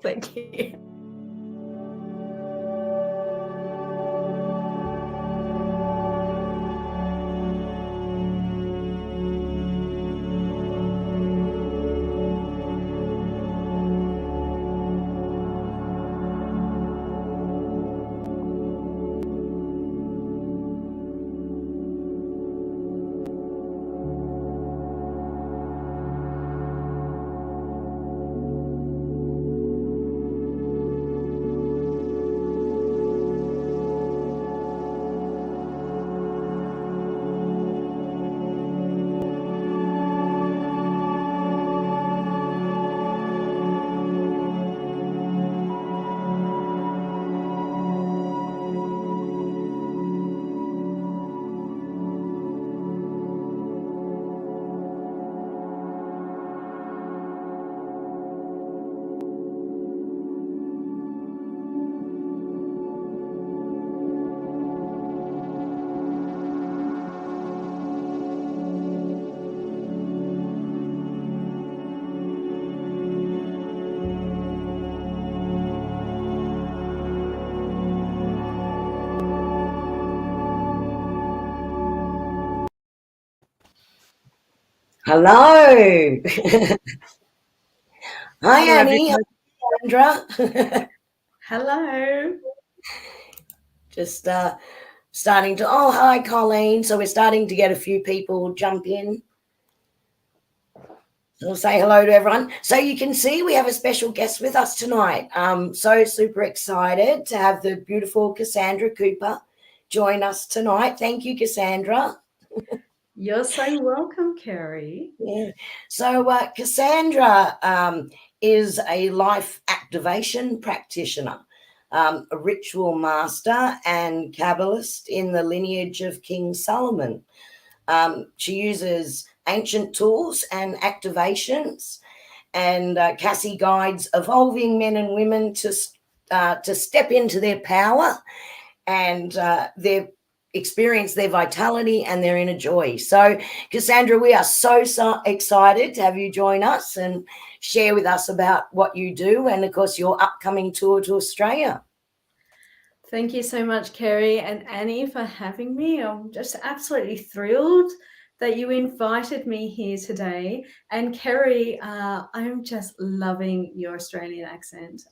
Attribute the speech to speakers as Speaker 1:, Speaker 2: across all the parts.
Speaker 1: Thank you.
Speaker 2: Hello. Hi,
Speaker 1: Hello,
Speaker 2: Annie. Cassandra.
Speaker 1: Hello.
Speaker 2: Just starting to, oh, hi, Colleen. So we're starting to get a few people jump in. So we'll say hello to everyone. So you can see we have a special guest with us tonight. So super excited to have the beautiful Cassandra Cooper join us tonight. Thank you, Cassandra.
Speaker 1: You're so welcome, Kerrie.
Speaker 2: Yeah. So Cassandra is a life activation practitioner, a ritual master and Kabbalist in the lineage of King Salomon. She uses ancient tools and activations, and Cassie guides evolving men and women to step into their power and experience their vitality and their inner joy. So, Cassandra, we are so excited to have you join us and share with us about what you do and, of course, your upcoming tour to Australia.
Speaker 1: Thank you so much, Kerrie and Annie, for having me. I'm just absolutely thrilled that you invited me here today. And Kerrie, I'm just loving your Australian accent.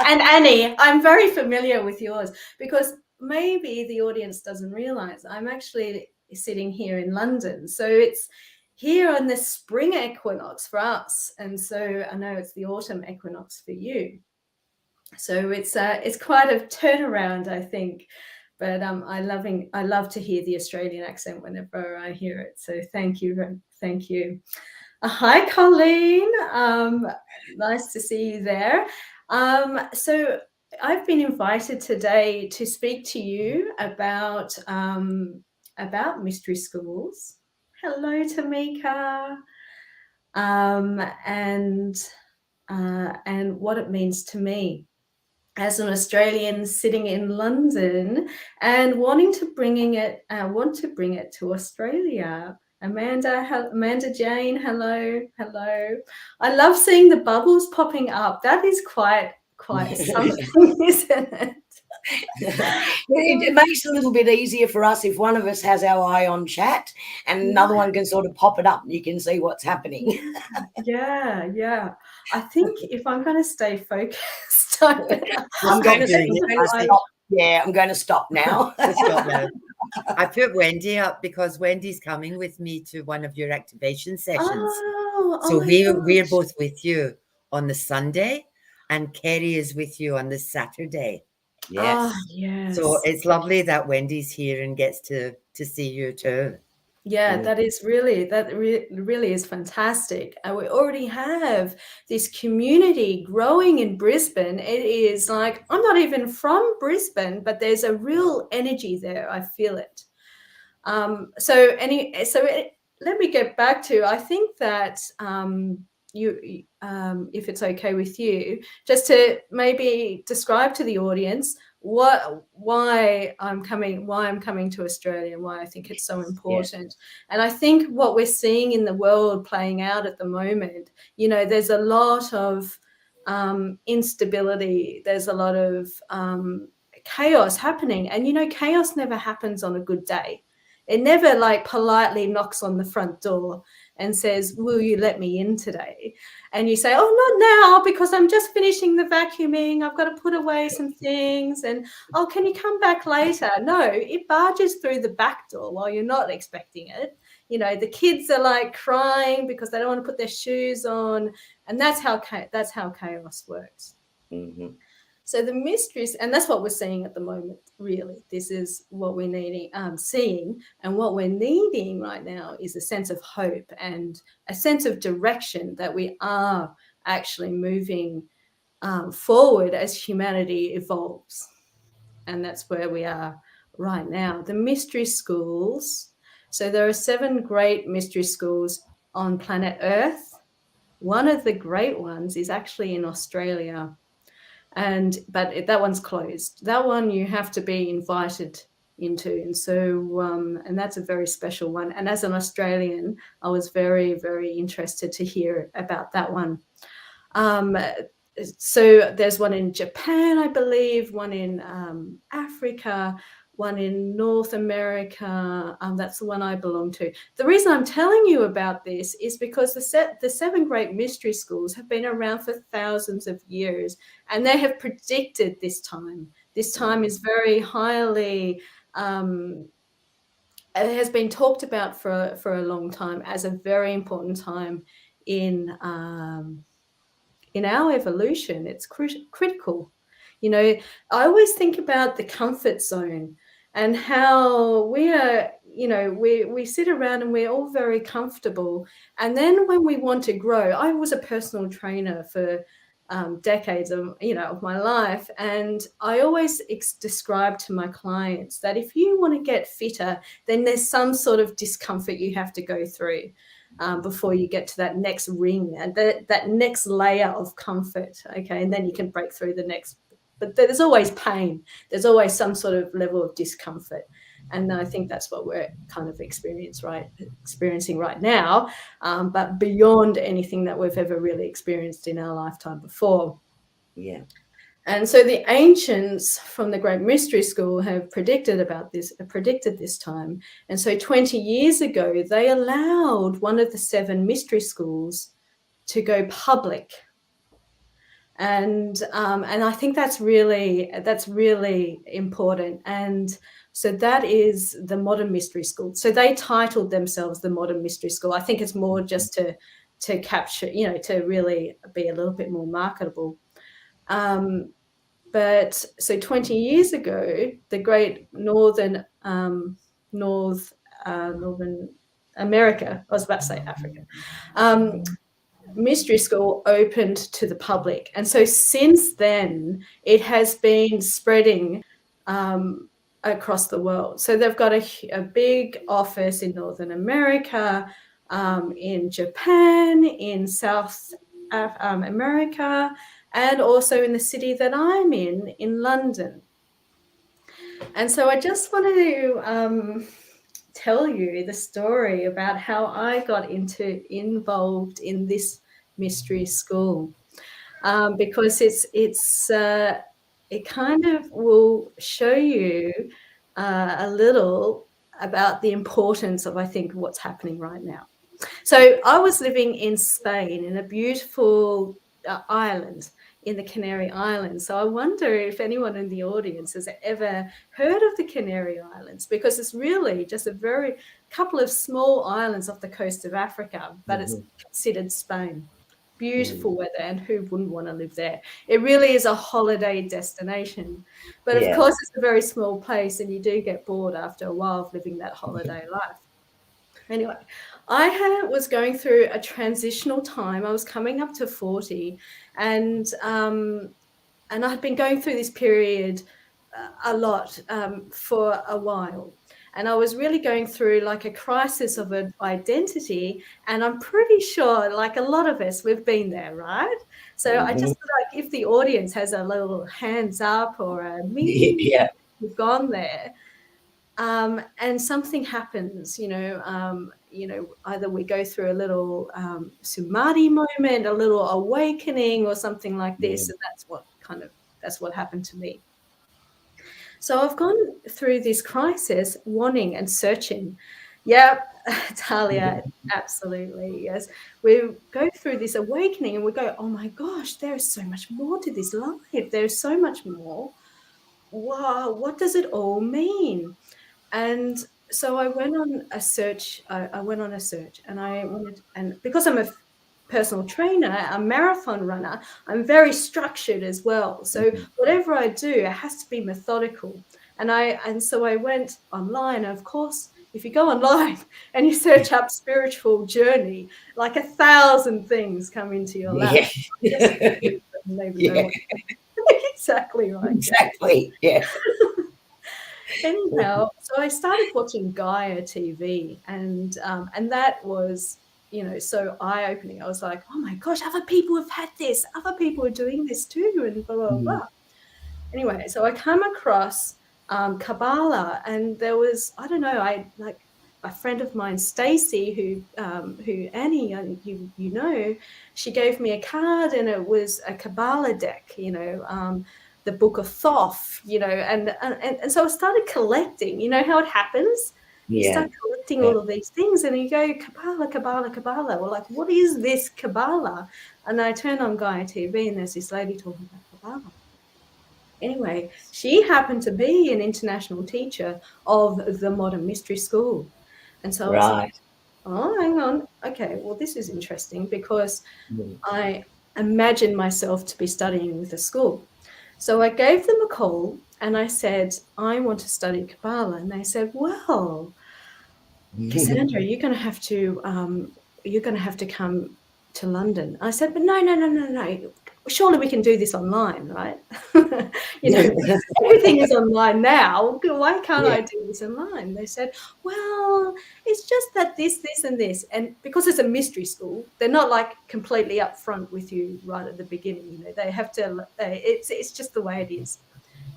Speaker 1: And Annie, I'm very familiar with yours because maybe the audience doesn't realize I'm actually sitting here in London. So it's here on the spring equinox for us. And so I know it's the autumn equinox for you. So it's quite a turnaround, I think. But I love to hear the Australian accent whenever I hear it. So thank you. Thank you. Hi, Colleen. Nice to see you there. So I've been invited today to speak to you about mystery schools. Hello, Tamika. And what it means to me as an Australian sitting in London and want to bring it to Australia. Amanda Jane, hello. I love seeing the bubbles popping up. That is quite something, isn't it?
Speaker 2: It makes it a little bit easier for us if one of us has our eye on chat and another one can sort of pop it up and you can see what's happening.
Speaker 1: Yeah. I think if I'm going to stay focused,
Speaker 2: I'm going to stop now.
Speaker 3: I put Wendy up because Wendy's coming with me to one of your activation sessions. So we're both with you on the Sunday, and Kerrie is with you on the Saturday.
Speaker 2: Yes.
Speaker 1: Yes.
Speaker 3: So it's lovely that Wendy's here and gets to see you too.
Speaker 1: Yeah, that really is fantastic. And we already have this community growing in Brisbane. It is like, I'm not even from Brisbane, but there's a real energy there. I feel it. Let me get back to, I think that if it's okay with you, just to maybe describe to the audience why I'm coming to Australia and why I think it's so important. And I think what we're seeing in the world playing out at the moment, there's a lot of instability. There's a lot of chaos happening. And, chaos never happens on a good day. It never politely knocks on the front door and says, will you let me in today? And you say, oh, not now, because I'm just finishing the vacuuming. I've got to put away some things. And, oh, can you come back later? No, it barges through the back door while you're not expecting it. The kids are crying because they don't want to put their shoes on. And that's how chaos works.
Speaker 2: Mm-hmm.
Speaker 1: So the mysteries, and that's what we're seeing at the moment, really. This is what we're seeing. And what we're needing right now is a sense of hope and a sense of direction that we are actually moving forward as humanity evolves. And that's where we are right now. The mystery schools. So there are 7 great mystery schools on planet Earth. One of the great ones is actually in Australia. But that one's closed. That one you have to be invited into, and so and that's a very special one. And as an Australian, I was very, very interested to hear about that one. So there's one in Japan, I believe, one in Africa, one in North America. That's the one I belong to. The reason I'm telling you about this is because the 7 great mystery schools have been around for thousands of years, and they have predicted this time. This time is very highly, it has been talked about for a long time as a very important time in our evolution. It's critical. I always think about the comfort zone and how we are, we sit around and we're all very comfortable. And then when we want to grow, I was a personal trainer for decades of my life. And I always describe to my clients that if you want to get fitter, then there's some sort of discomfort you have to go through. Before you get to that next ring and that next layer of comfort, okay, and then you can break through the next. But there's always pain. There's always some sort of level of discomfort, and I think that's what we're kind of experiencing right now, but beyond anything that we've ever really experienced in our lifetime before.
Speaker 2: Yeah.
Speaker 1: And so the ancients from the Great Mystery School have predicted this time. And so 20 years ago, they allowed one of the 7 mystery schools to go public. And I think that's really important. And so that is the Modern Mystery School. So they titled themselves the Modern Mystery School. I think it's more just to capture, to really be a little bit more marketable. But so 20 years ago, the great Northern America, I was about to say Africa, mystery school opened to the public. And so since then, it has been spreading across the world. So they've got a big office in Northern America, in Japan, in South America, and also in the city that I'm in London. And so I just wanted to tell you the story about how I got involved in this mystery school, because it kind of will show you a little about the importance of, I think, what's happening right now. So I was living in Spain in a beautiful island in the Canary Islands. So I wonder if anyone in the audience has ever heard of the Canary Islands, because it's really just a couple of small islands off the coast of Africa, but it's considered Spain. Beautiful weather, and who wouldn't want to live there? It really is a holiday destination. But of course, it's a very small place, and you do get bored after a while of living that holiday life. Anyway, I was going through a transitional time. I was coming up to 40, and I'd been going through this period a lot for a while. And I was really going through like a crisis of an identity. And I'm pretty sure, like a lot of us, we've been there, right? So I just feel like if the audience has a little hands up or a me, we've gone there. And something happens, either we go through a little samadhi moment, a little awakening or something like this. And that's what happened to me. So I've gone through this crisis, wanting and searching. Yep, Talia, absolutely, yes. We go through this awakening and we go, oh my gosh, there is so much more to this life. There's so much more. Wow, what does it all mean? And so I went on a search. And because I'm a personal trainer, a marathon runner, I'm very structured as well. So whatever I do, it has to be methodical. And so I went online. And of course, if you go online and you search up spiritual journey, like 1,000 things come into your lap. Exactly right.
Speaker 2: Exactly. Yeah.
Speaker 1: Anyhow, so I started watching Gaia TV, and that was, so eye-opening. I was like, oh my gosh, other people have had this, other people are doing this too, and blah blah blah. Anyway, so I come across Kabbalah, and there was, I don't know, I like a friend of mine, Stacy, who Annie, you know, she gave me a card, and it was a Kabbalah deck, the Book of Thoth, and so I started collecting. You know how it happens? You start collecting all of these things, and you go, Kabbalah, Kabbalah, Kabbalah. Well, like, what is this Kabbalah? And I turn on Gaia TV, and there's this lady talking about Kabbalah. Anyway, she happened to be an international teacher of the Modern Mystery School. And so I was like, oh, hang on. Okay, well, this is interesting because I imagined myself to be studying with a school. So I gave them a call and I said, I want to study Kabbalah. And they said, well, Cassandra, you're going to have to come to London. I said, but no. Surely we can do this online, right? Everything is online now. Why can't I do this online? They said, well, it's just that this, and this. And because it's a mystery school, they're not like completely upfront with you right at the beginning. They have to, it's just the way it is.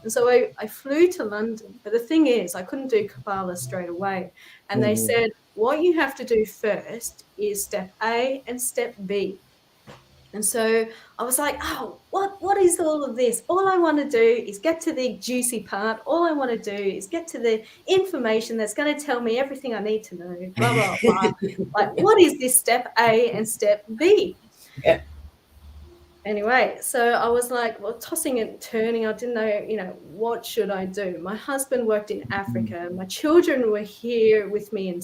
Speaker 1: And so I flew to London. But the thing is, I couldn't do Kabbalah straight away. And they said, what you have to do first is step A and step B. And so I was like, oh, what is all of this? All I want to do is get to the juicy part. All I want to do is get to the information that's going to tell me everything I need to know, blah, blah, blah. Like, what is this step A and step B?
Speaker 2: Yeah.
Speaker 1: Anyway, so I was like, well, tossing and turning. I didn't know, what should I do? My husband worked in Africa. My children were here with me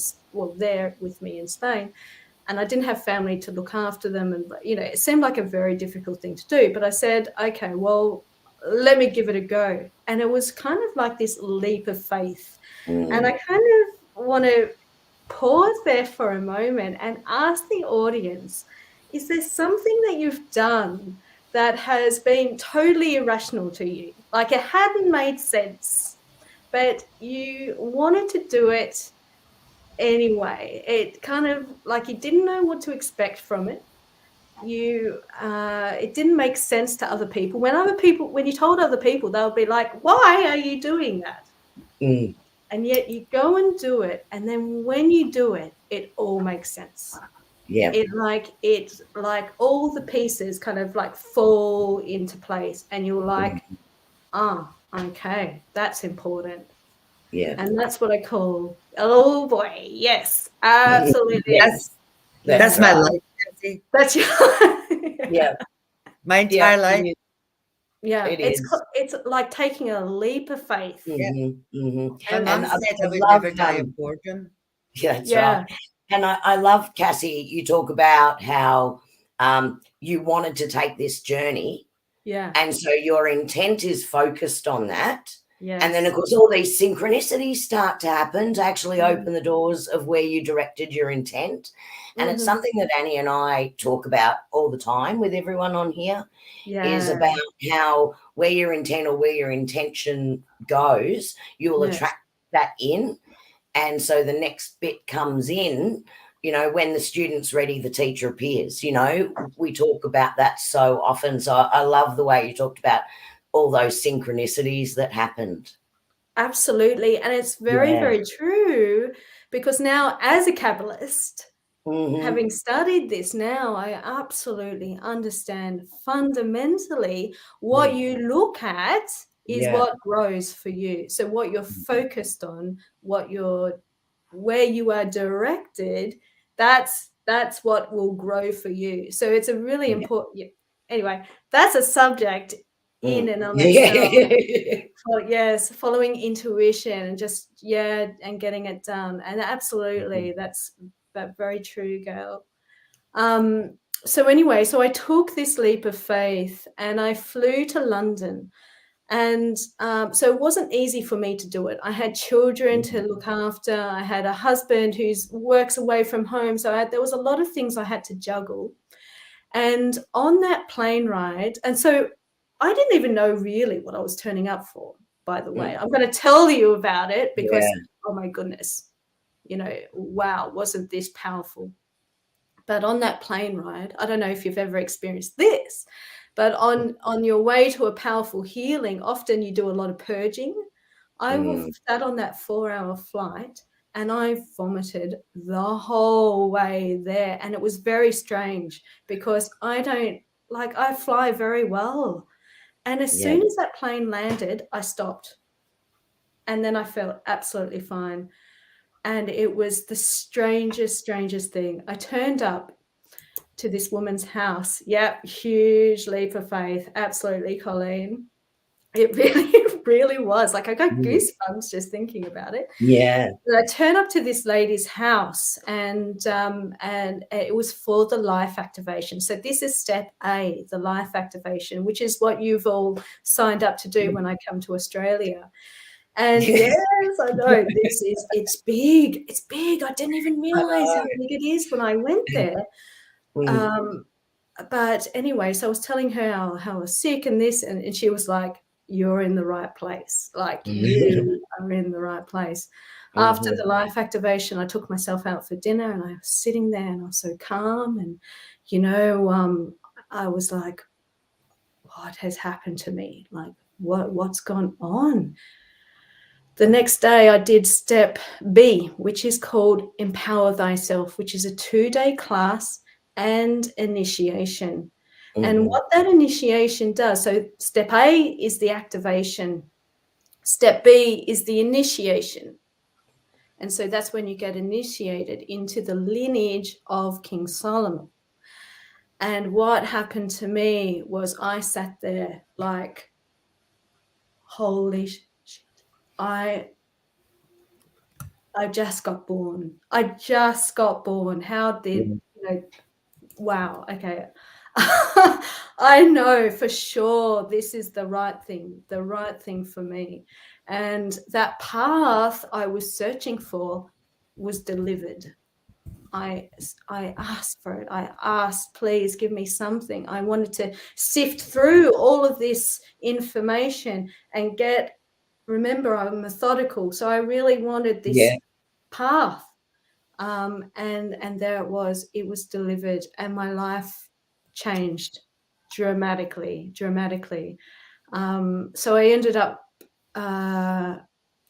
Speaker 1: there with me in Spain. And I didn't have family to look after them. And, it seemed like a very difficult thing to do. But I said, okay, well, let me give it a go. And it was kind of like this leap of faith. And I kind of want to pause there for a moment and ask the audience, is there something that you've done that has been totally irrational to you? Like it hadn't made sense, but you wanted to do it anyway. It kind of like you didn't know what to expect from it. It didn't make sense to other people. When you told other people, they'll be like, why are you doing that? And yet you go and do it. And then when you do it, it all makes sense. Yeah. It's like all the pieces kind of like fall into place and you're like, okay, that's important. Yeah. And that's what I call, oh boy, yes, absolutely.
Speaker 3: Yes. That's my life.
Speaker 1: That's your
Speaker 3: my entire life.
Speaker 1: Yeah, it's like taking a leap of faith.
Speaker 3: And my mom said I would never die of boredom.
Speaker 2: Yeah, that's right. And I love, Cassie, you talk about how you wanted to take this journey.
Speaker 1: Yeah.
Speaker 2: And so your intent is focused on that. Yes. And then, of course, all these synchronicities start to happen to actually open the doors of where you directed your intent. And it's something that Annie and I talk about all the time with everyone on here is about how where your intent or where your intention goes, you will attract that in. And so the next bit comes in, you know, when the student's ready, the teacher appears. You know, we talk about that so often. So I love the way you talked about all those synchronicities that happened.
Speaker 1: Absolutely. And it's very, very true, because now as a Kabbalist, having studied this now, I absolutely understand fundamentally what you look at is what grows for you. So what you're focused on, where you are directed, that's what will grow for you. So it's a really important, anyway, that's a subject in and of itself. Yes, following intuition and just and getting it done. And absolutely, that's very true, Gail. So anyway, so I took this leap of faith and I flew to London. And so it wasn't easy for me to do it. I had children to look after. I had a husband who works away from home. So there was a lot of things I had to juggle. And on that plane ride, and so I didn't even know really what I was turning up for, by the way. I'm going to tell you about it because, oh my goodness, you know, wow, wasn't this powerful? But on that plane ride, I don't know if you've ever experienced this, but on your way to a powerful healing, often you do a lot of purging. I sat on that 4-hour flight and I vomited the whole way there. And it was very strange because I fly very well. And as soon as that plane landed, I stopped. And then I felt absolutely fine. And it was the strangest thing. I turned up to this woman's house. Yep, huge leap of faith. Absolutely, Colleen. It really was. Like I got goosebumps just thinking about it.
Speaker 2: Yeah.
Speaker 1: But I turned up to this lady's house and it was for the life activation. So this is step A, the life activation, which is what you've all signed up to do when I come to Australia. And yes, I know it's big. It's big. I didn't even realize how big it is when I went there. But anyway, so I was telling her how I was sick and this, and she was like, you're in the right place. Like you are in the right place. After the life activation, I took myself out for dinner and I was sitting there and I was so calm. And, you know, I was like, what has happened to me? Like, what's gone on? The next day I did step B, which is called Empower Thyself, which is a 2-day class and initiation. And what that initiation does, so step A is the activation, step B is the initiation. And so that's when you get initiated into the lineage of King Solomon. And what happened to me was I sat there like, holy shit, I just got born. How did, you know, wow, okay. I know for sure this is the right thing for me. And that path I was searching for was delivered. I asked for it. I asked, please give me something. I wanted to sift through all of this information and remember, I'm methodical. So I really wanted this path. And there it was delivered and my life changed dramatically. So I ended up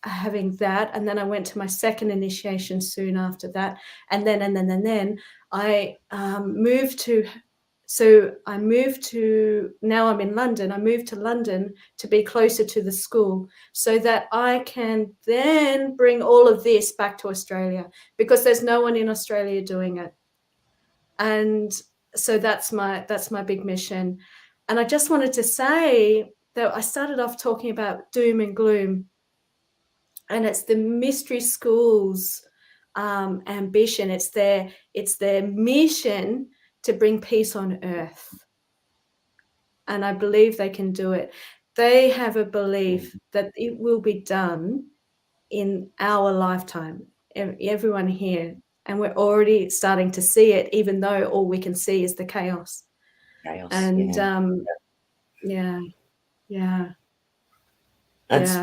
Speaker 1: having that, and then I went to my second initiation soon after that, and then I moved to. So now I'm in London. I moved to London to be closer to the school so that I can then bring all of this back to Australia because there's no one in Australia doing it. And so that's my big mission. And I just wanted to say that I started off talking about doom and gloom, and it's the mystery school's ambition. It's their mission to bring peace on earth. And I believe they can do it. They have a belief that it will be done in our lifetime, everyone here. And we're already starting to see it, even though all we can see is the chaos. And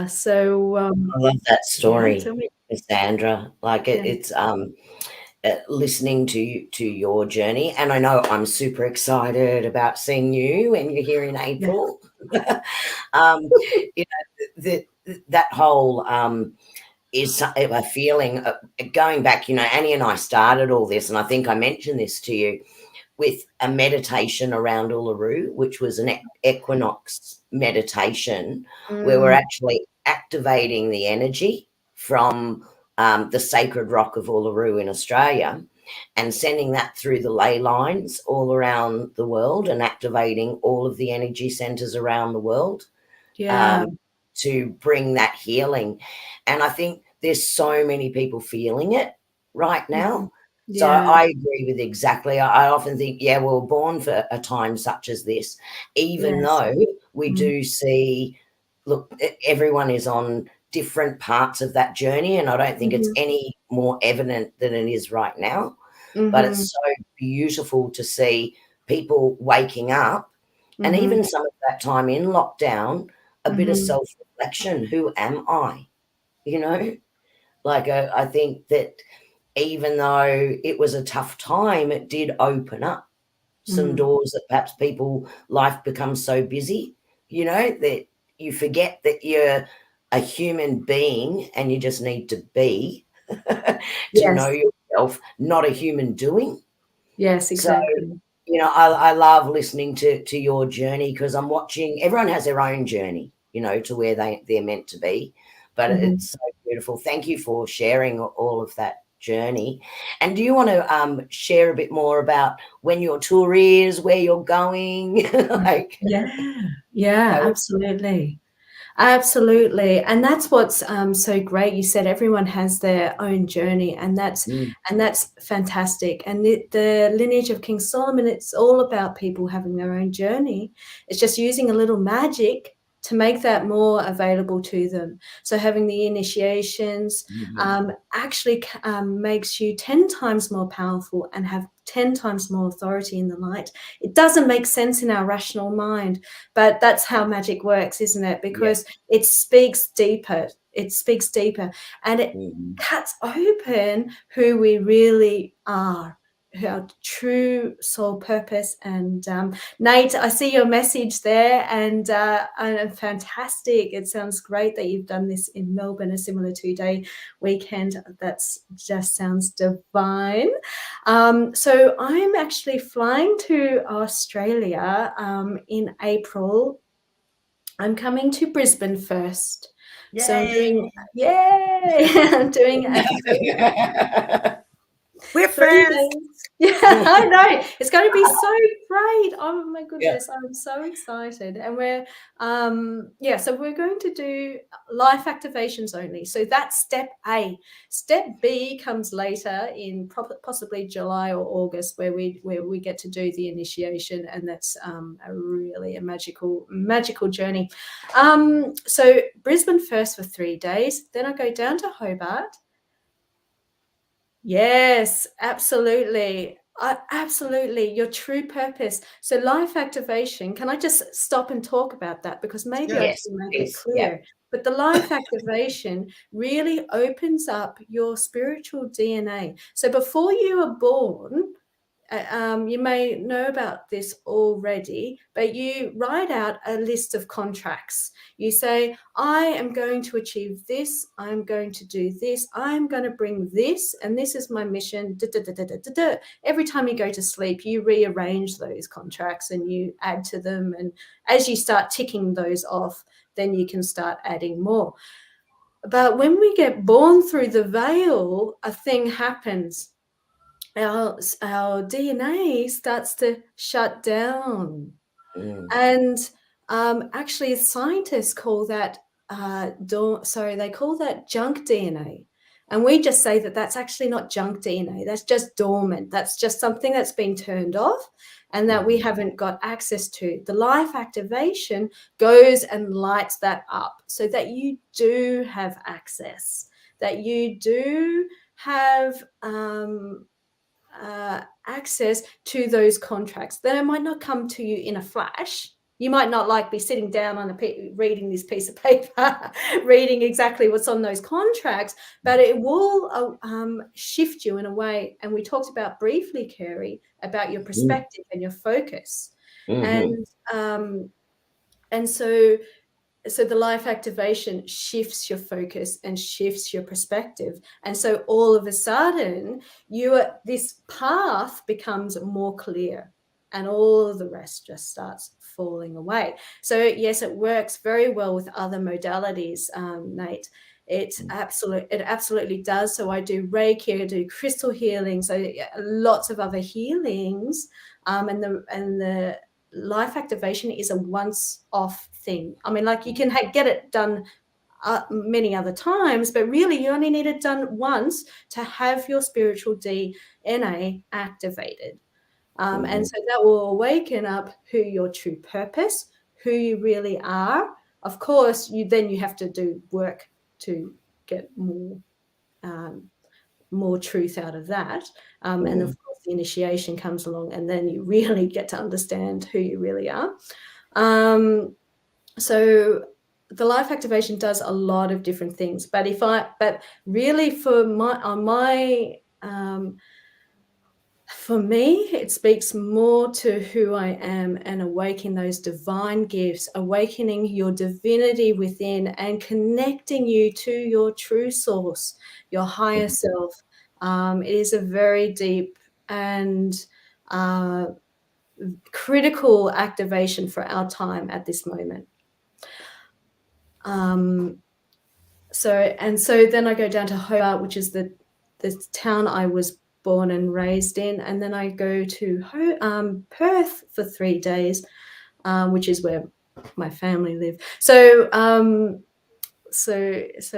Speaker 1: So
Speaker 2: I love that story. Cassandra. Like
Speaker 1: Yeah.
Speaker 2: it's listening to your journey, and I know I'm super excited about seeing you when you're here in April. You know, that whole is a feeling going back. You know, Annie and I started all this, and I think I mentioned this to you, with a meditation around Uluru, which was an equinox meditation, where we're actually activating the energy from the sacred rock of Uluru in Australia and sending that through the ley lines all around the world and activating all of the energy centers around the world.
Speaker 1: Yeah.
Speaker 2: To bring that healing. And I think there's so many people feeling it right now. So
Speaker 1: Yeah.
Speaker 2: I agree with exactly. I often think, yeah, we were born for a time such as this, even
Speaker 1: Yes.
Speaker 2: though we do see, look, everyone is on different parts of that journey. And I don't think it's any more evident than it is right now. But it's so beautiful to see people waking up, and even some of that time in lockdown, a bit of self-reflection. Who am I? You know, like I think that even though it was a tough time, it did open up some doors that perhaps life becomes so busy, you know, that you forget that you're a human being and you just need to be to know yourself, not a human doing.
Speaker 1: Yes, exactly.
Speaker 2: You know, I love listening to your journey, because I'm watching, everyone has their own journey, you know, to where they're meant to be. But it's so beautiful. Thank you for sharing all of that journey. And do you want to share a bit more about when your tour is, where you're going? Like,
Speaker 1: Yeah, absolutely. Absolutely. And that's what's so great. You said everyone has their own journey, and that's fantastic. And the lineage of King Solomon, it's all about people having their own journey. It's just using a little magic to make that more available to them. So having the initiations actually makes you 10 times more powerful and have 10 times more authority in the light. It doesn't make sense in our rational mind, but that's how magic works, isn't it? Because it speaks deeper. It speaks deeper, and it cuts open who we really are, our true soul purpose. And Nate, I see your message there, and fantastic. It sounds great that you've done this in Melbourne, a similar 2-day weekend. That's just sounds divine. So I'm actually flying to Australia in April. I'm coming to Brisbane first.
Speaker 3: Yay.
Speaker 1: So I'm doing, I'm doing a
Speaker 3: We're
Speaker 1: 3
Speaker 3: first.
Speaker 1: days. Yeah, I know. It's going to be so great. Oh my goodness, I'm so excited. And we're so we're going to do life activations only. So that's step A. Step B comes later in possibly July or August, where we get to do the initiation, and that's a magical journey. So Brisbane first for 3 days, then I go down to Hobart. Yes, absolutely. Absolutely. Your true purpose. So life activation, can I just stop and talk about that? Because maybe I
Speaker 2: yes,
Speaker 1: didn't make it
Speaker 2: yes, yeah.
Speaker 1: clear. But the life activation really opens up your spiritual DNA. So before you are born, you may know about this already, but you write out a list of contracts. You say, I am going to achieve this. I'm going to do this. I'm going to bring this. And this is my mission. Da, da, da, da, da, da, da. Every time you go to sleep, you rearrange those contracts and you add to them. And as you start ticking those off, then you can start adding more. But when we get born through the veil, a thing happens. Our DNA starts to shut down. And actually scientists call that they call that junk DNA. And we just say that that's actually not junk DNA. That's just dormant. That's just something that's been turned off and that we haven't got access to. The life activation goes and lights that up so that you do have access, that you do have access to those contracts. They might not come to you in a flash, You might not like be sitting down on reading this piece of paper, reading exactly what's on those contracts, but it will shift you in a way. And we talked about briefly, Kerrie, about your perspective and your focus. And so the life activation shifts your focus and shifts your perspective. And so all of a sudden, this path becomes more clear, and all of the rest just starts falling away. So yes, it works very well with other modalities, Nate. It absolutely does. So I do Reiki, I do crystal healing, so lots of other healings, and the life activation is a once-off thing. I mean, like, you can get it done many other times, but really you only need it done once to have your spiritual DNA activated. And so that will awaken up your true purpose, who you really are. Of course, you have to do work to get more truth out of that. And of course, the initiation comes along, and then you really get to understand who you really are. So the life activation does a lot of different things, but really for me, it speaks more to who I am and awakening those divine gifts, awakening your divinity within, and connecting you to your true source, your higher self. It is a very deep and critical activation for our time at this moment. So then I go down to Hobart, which is the town I was born and raised in, and then I go to Perth for 3 days, which is where my family live. So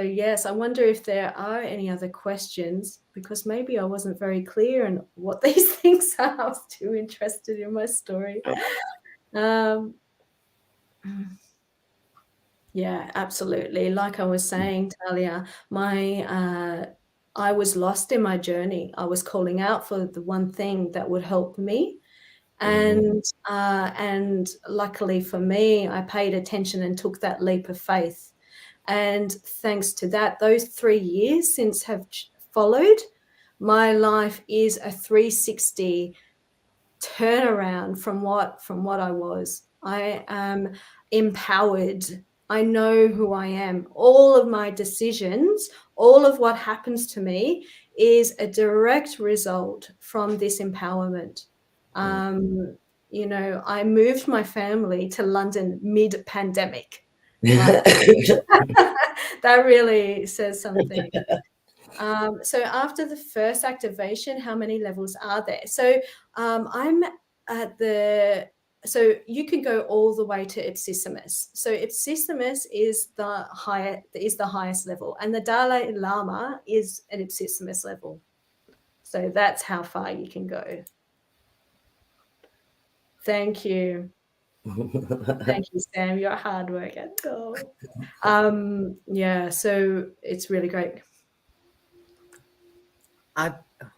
Speaker 1: yes, I wonder if there are any other questions, because maybe I wasn't very clear in what these things are. I was too interested in my story. Yeah, absolutely. Like I was saying, Talia, I was lost in my journey. I was calling out for the one thing that would help me. And luckily for me, I paid attention and took that leap of faith. And thanks to that, those 3 years since have followed, my life is a 360 turnaround from what I was. I am empowered. I know who I am. All of my decisions, all of what happens to me is a direct result from this empowerment. You know, I moved my family to London mid-pandemic. Right? That really says something. So after the first activation, how many levels are there? So I'm at so you can go all the way to Ipsissimus. So Ipsissimus is the highest level, and the Dalai Lama is an Ipsissimus level. So that's how far you can go. Thank you. Thank you, Sam. You're a hard worker. Yeah, so it's really great.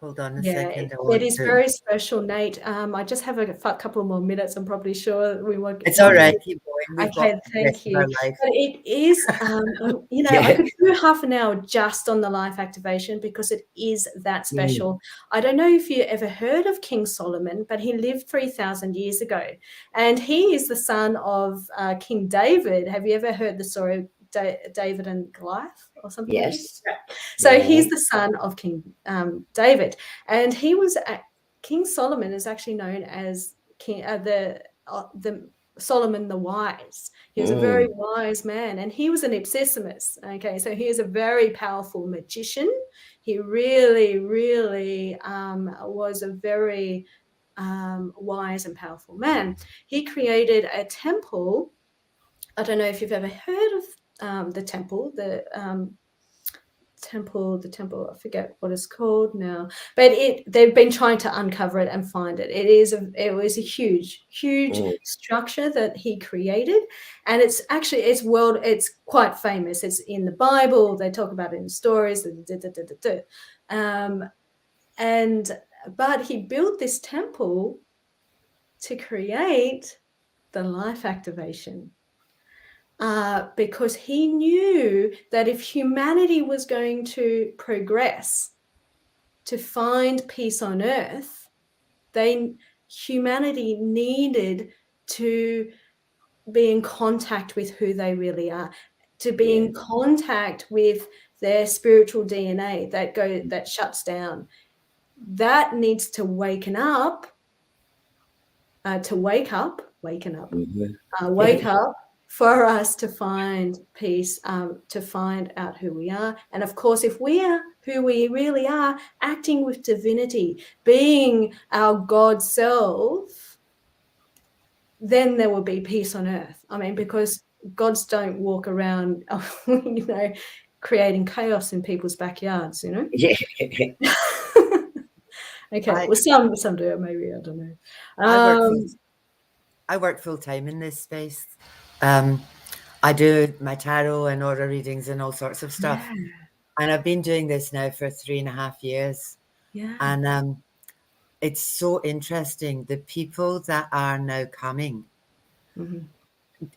Speaker 3: Hold on a second.
Speaker 1: It is very special, Nate. I just have a couple more minutes. I'm probably sure we won't.
Speaker 3: It's all right. Keep going.
Speaker 1: Okay, thank you. But it is, you know, I could do half an hour just on the life activation because it is that special. I don't know if you ever heard of King Solomon, but he lived 3,000 years ago, and he is the son of King David. Have you ever heard the story of David and Goliath or something?
Speaker 2: Yes.
Speaker 1: Like that? So he's the son of King David, and he was King Solomon is actually known as King the Solomon the Wise. He was a very wise man, and he was an Ipsissimus. Okay, so he is a very powerful magician. He really, really was a very wise and powerful man. He created a temple. I don't know if you've ever heard of the temple, the temple, I forget what it's called now, but they've been trying to uncover it and find it. It was a huge structure that he created, and it's quite famous. It's in the Bible. They talk about it in stories. But he built this temple to create the life activation. Because he knew that if humanity was going to progress to find peace on earth, humanity needed to be in contact with who they really are, to be in contact with their spiritual DNA that shuts down. That needs to wake up for us to find peace, to find out who we are. And of course, if we are who we really are, acting with divinity, being our God self, then there will be peace on earth. I mean, because gods don't walk around, creating chaos in people's backyards,
Speaker 2: Yeah.
Speaker 1: Okay, well, some do it, maybe, I don't know.
Speaker 3: I work full time in this space. I do my tarot and aura readings and all sorts of stuff.
Speaker 1: Yeah.
Speaker 3: And I've been doing this now for 3.5 years.
Speaker 1: Yeah.
Speaker 3: And it's so interesting, the people that are now coming.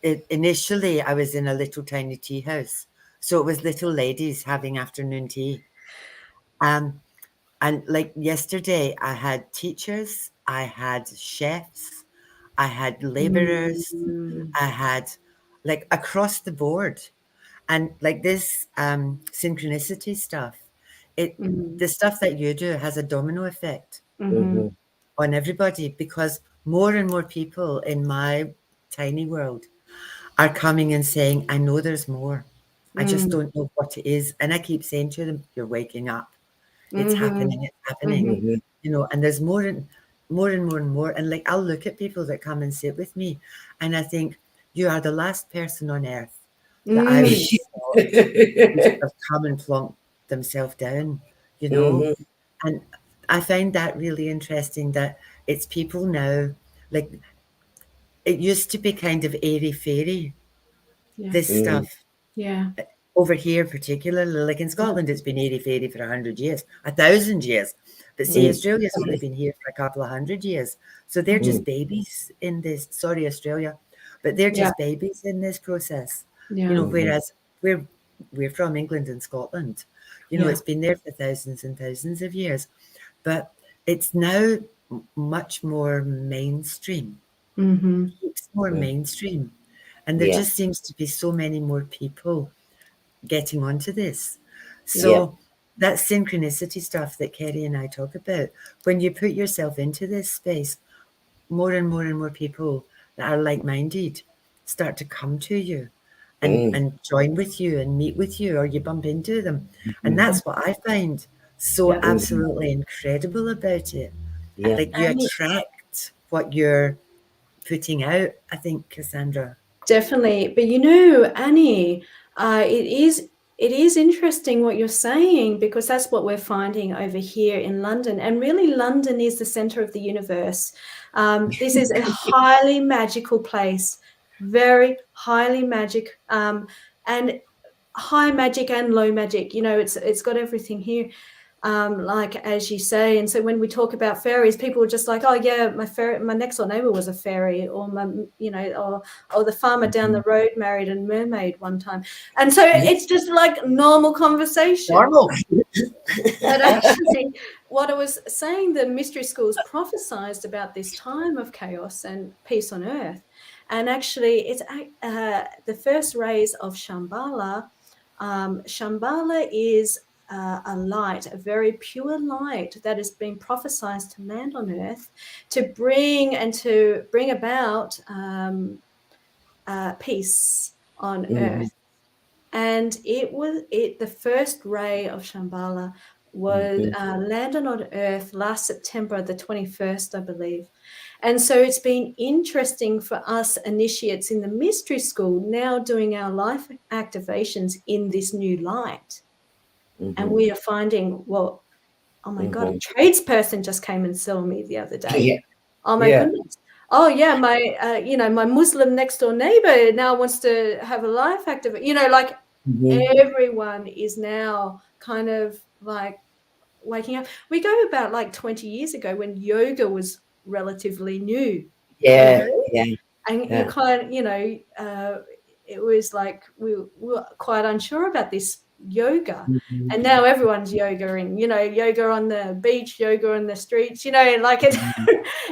Speaker 3: Initially, I was in a little tiny tea house. So it was little ladies having afternoon tea. And like yesterday, I had teachers, I had chefs, I had laborers, I had like across the board. And like this synchronicity stuff, the stuff that you do has a domino effect on everybody, because more and more people in my tiny world are coming and saying, I know there's more. I just don't know what it is. And I keep saying to them, you're waking up. It's happening. It's happening. And there's more and more and more and more. And like, I'll look at people that come and sit with me and I think, you are the last person on earth that I would have come and plonked themselves down, And I find that really interesting, that it's people now, like it used to be kind of airy-fairy, this stuff.
Speaker 1: Yeah.
Speaker 3: Over here, particularly, like in Scotland, it's been airy-fairy for 100 years, 1,000 years. But see, Australia's only been here for a couple of 100 years. So they're just babies in this, sorry, Australia, but they're just babies in this process. Whereas we're from England and Scotland. It's been there for thousands and thousands of years. But it's now much more mainstream. It's more mainstream. And there just seems to be so many more people getting onto this. So that synchronicity stuff that Kerrie and I talk about, when you put yourself into this space, more and more and more people that are like-minded start to come to you and join with you and meet with you, or you bump into them. And that's what I find so absolutely incredible about it. Like you attract what you're putting out, I think, Cassandra.
Speaker 1: Definitely. But Annie, it is interesting what you're saying, because that's what we're finding over here in London. And really, London is the center of the universe. This is a highly magical place, very highly magic, and high magic and low magic. It's got everything here. Like as you say. And so when we talk about fairies, people are just like, oh yeah, my next door neighbor was a fairy, or or the farmer down the road married a mermaid one time. And so it's just like normal conversation.
Speaker 3: Normal.
Speaker 1: But actually, what I was saying, the mystery schools prophesized about this time of chaos and peace on earth. And actually, it's the first rays of Shambhala. Shambhala is a light, a very pure light that has been prophesized to land on earth to bring about peace on earth. And the first ray of Shambhala was landed on earth last September the 21st, I believe. And so it's been interesting for us initiates in the mystery school now doing our life activations in this new light. And we are finding, well, oh my God, a tradesperson just came and saw me the other day. Oh my goodness. Oh yeah, my my Muslim next door neighbor now wants to have a life activation. Everyone is now kind of like waking up. We go about like 20 years ago when yoga was relatively new. And you kind of, you know, it was like we were quite unsure about this yoga.
Speaker 2: Mm-hmm.
Speaker 1: And now everyone's yogaing, you know, yoga on the beach, yoga on the streets, you know, like it.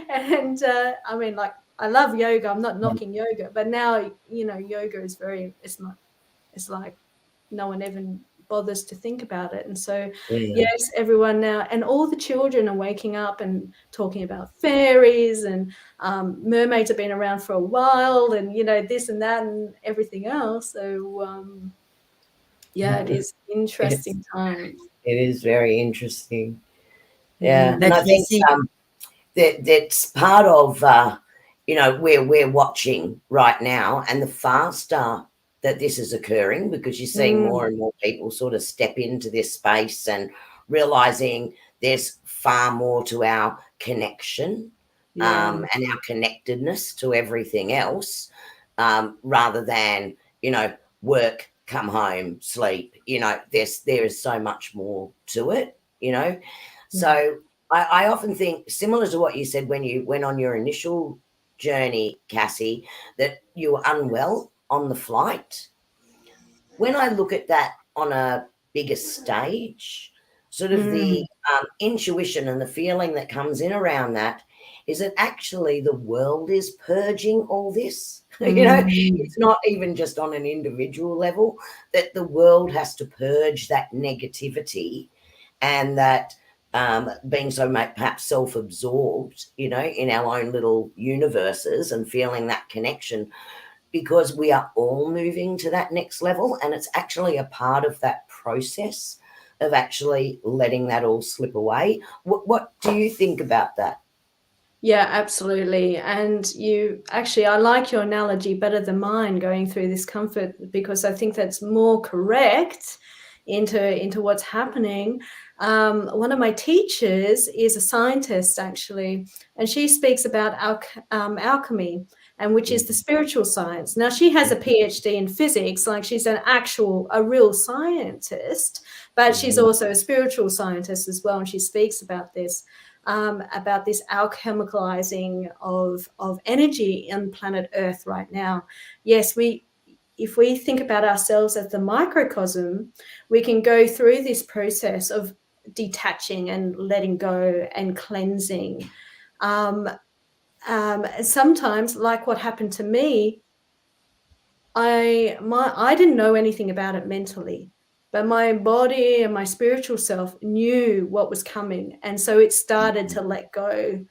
Speaker 1: And I mean, like, I love yoga. I'm not knocking yoga, but now, you know, yoga is it's like no one even bothers to think about it. And so, yes, everyone now, and all the children are waking up and talking about fairies, and mermaids have been around for a while, and, you know, this and that and everything else. So, yeah, it is interesting times.
Speaker 2: It is very interesting.
Speaker 3: Yeah.
Speaker 2: And I think that's part of, you know, where we're watching right now, and the faster that this is occurring, because you're seeing more and more people sort of step into this space and realizing there's far more to our connection and our connectedness to everything else, rather than, you know, work, come home, sleep. You know, there is so much more to it, you know. So I often think, similar to what you said when you went on your initial journey, Cassie, that you were unwell on the flight. When I look at that on a bigger stage, sort of the intuition and the feeling that comes in around that is that actually the world is purging all this. You know, it's not even just on an individual level, that the world has to purge that negativity, and that being so perhaps self-absorbed, you know, in our own little universes and feeling that connection, because we are all moving to that next level, and it's actually a part of that process of actually letting that all slip away. What do you think about that?
Speaker 1: Yeah, absolutely. And I like your analogy better than mine, going through this comfort, because I think that's more correct into what's happening. One of my teachers is a scientist, actually, and she speaks about alchemy, and which is the spiritual science. Now, she has a PhD in physics, like she's a real scientist, but she's also a spiritual scientist as well, and she speaks about this alchemicalizing of energy on planet Earth right now. Yes, if we think about ourselves as the microcosm, we can go through this process of detaching and letting go and cleansing. Sometimes, like what happened to me, I didn't know anything about it mentally, but my body and my spiritual self knew what was coming, and so it started to let go,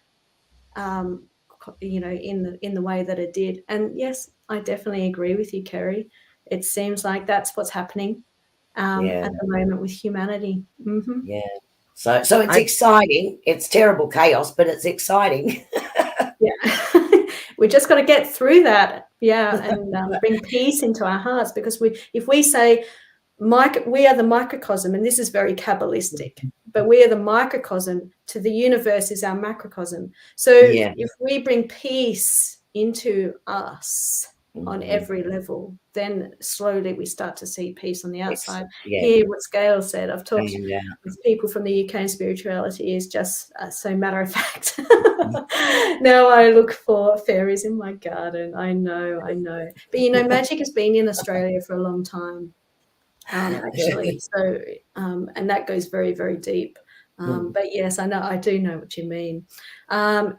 Speaker 1: you know, in the way that it did. And yes, I definitely agree with you, Kerrie. It seems like that's what's happening at the moment with humanity.
Speaker 2: Yeah. So it's exciting. It's terrible chaos, but it's exciting.
Speaker 1: Yeah. We just got to get through that. Yeah. And bring peace into our hearts, because if we say, we are the microcosm, and this is very Kabbalistic, but we are the microcosm to the universe is our macrocosm. So if we bring peace into us on every level, then slowly we start to see peace on the outside. Hear what Gail said. I've talked with people from the UK, and spirituality is just so matter of fact. Now I look for fairies in my garden. I know. But, you know, magic has been in Australia for a long time. Actually, so and that goes very, very deep. But yes, I do know what you mean.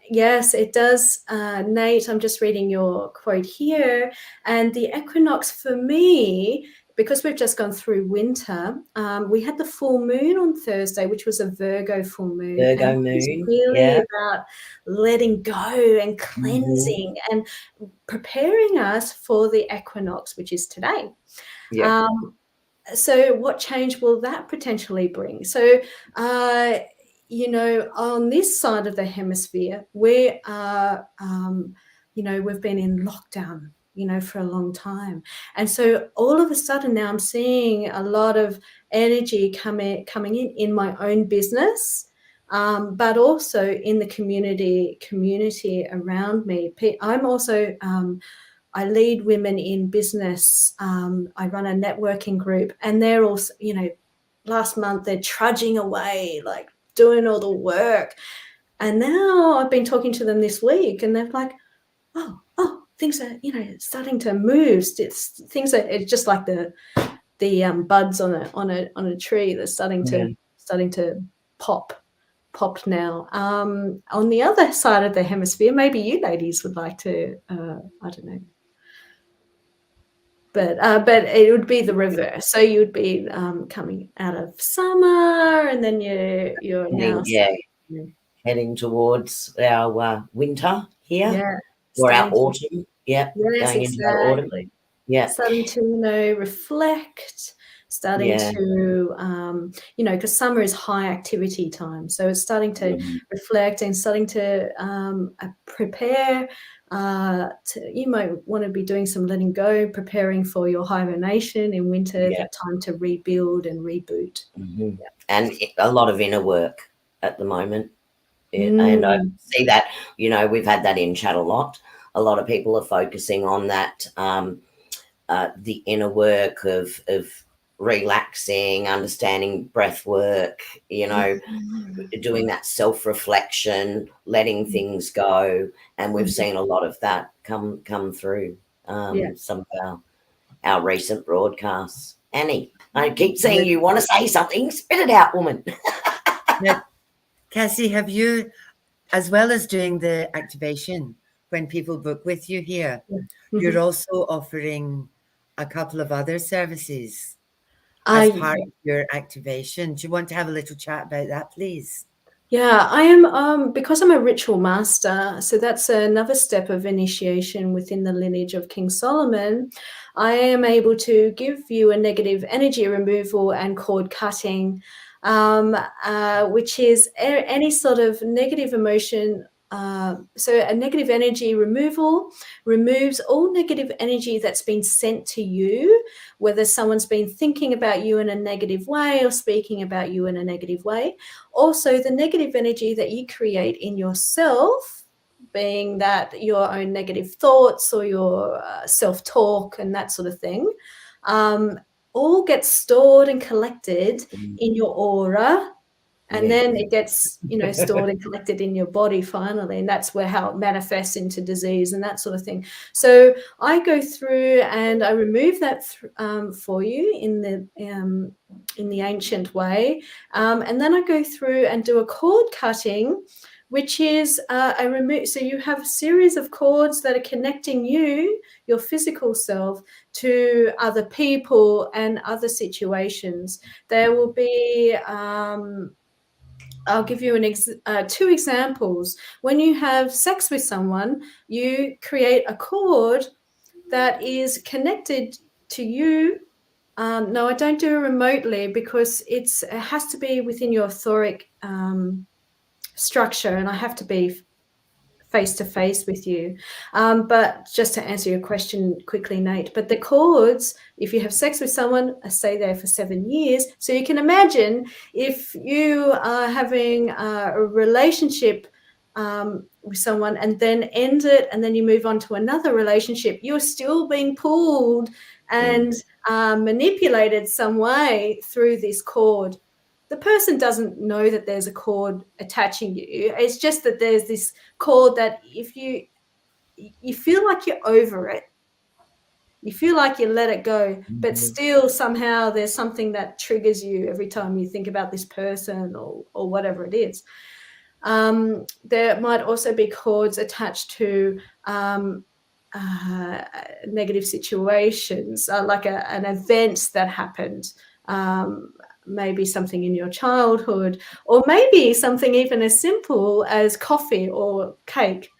Speaker 1: Yes, it does. Nate, I'm just reading your quote here. And the equinox for me, because we've just gone through winter, we had the full moon on Thursday, which was a Virgo full moon.
Speaker 2: Virgo moon.
Speaker 1: It's really about letting go and cleansing and preparing us for the equinox, which is today. So what change will that potentially bring? So, you know, on this side of the hemisphere, we are, you know, we've been in lockdown, you know, for a long time. And so all of a sudden now I'm seeing a lot of energy coming in my own business, but also in the community around me. I'm also... I lead women in business. I run a networking group, and they're also, you know, last month they're trudging away, like doing all the work. And now I've been talking to them this week, and they're like, oh, things are, starting to move. Things are, it's just like the buds on a tree. They're starting to pop now. On the other side of the hemisphere, maybe you ladies would like to, I don't know. But it would be the reverse. So you would be coming out of summer, and then you're now
Speaker 2: heading towards our winter here, or our autumn. Yeah,
Speaker 1: yes,
Speaker 2: going into our autumn. Yeah,
Speaker 1: starting to reflect, starting to because summer is high activity time, so it's starting to reflect and starting to prepare. You might want to be doing some letting go, preparing for your hibernation in winter. That time to rebuild and reboot,
Speaker 2: and a lot of inner work at the moment. And I see that, we've had that in chat a lot. A lot of people are focusing on that, the inner work of relaxing, understanding breath work, doing that self-reflection, letting things go. And we've seen a lot of that come through some of our recent broadcasts. Annie, I keep seeing you want to say something. Spit it out, woman.
Speaker 3: Now, Cassie, have you, as well as doing the activation, when people book with you here, you're also offering a couple of other services as part of your activation. Do you want to have a little chat about that, please?
Speaker 1: Yeah, I am, because I'm a ritual master, so that's another step of initiation within the lineage of King Solomon. I am able to give you a negative energy removal and cord cutting, which is any sort of negative emotion. So a negative energy removal removes all negative energy that's been sent to you, whether someone's been thinking about you in a negative way or speaking about you in a negative way. Also, the negative energy that you create in yourself, being that your own negative thoughts or your self-talk and that sort of thing, all gets stored and collected in your aura. And then it gets, stored and collected in your body finally. And that's how it manifests into disease and that sort of thing. So I go through and I remove that for you in the ancient way. And then I go through and do a cord cutting, which is I remove. So you have a series of cords that are connecting you, your physical self, to other people and other situations. There will be I'll give you two examples. When you have sex with someone, you create a cord that is connected to you. No, I don't do it remotely because it has to be within your etheric structure, and I have to be face to face with you. But just to answer your question quickly, Nate, but the cords, if you have sex with someone, stay there for 7 years. So you can imagine if you are having a relationship with someone and then end it, and then you move on to another relationship, you're still being pulled and manipulated some way through this cord. The person doesn't know that there's a cord attaching you. It's just that there's this cord that if you feel like you're over it, you feel like you let it go, but still somehow there's something that triggers you every time you think about this person or whatever it is. There might also be cords attached to negative situations, like an event that happened. Maybe something in your childhood, or maybe something even as simple as coffee or cake.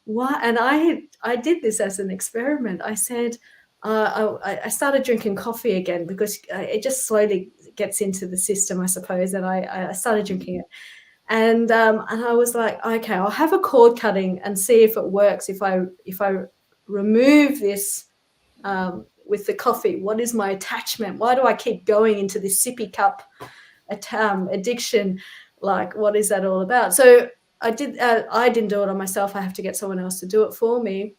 Speaker 1: And I did this as an experiment. I said, I started drinking coffee again because it just slowly gets into the system, I suppose, and I started drinking it. And I was like, okay, I'll have a cord cutting and see if it works. If I remove this with the coffee, what is my attachment? Why do I keep going into this sippy cup addiction? Like, what is that all about? So I didn't do it on myself. I have to get someone else to do it for me.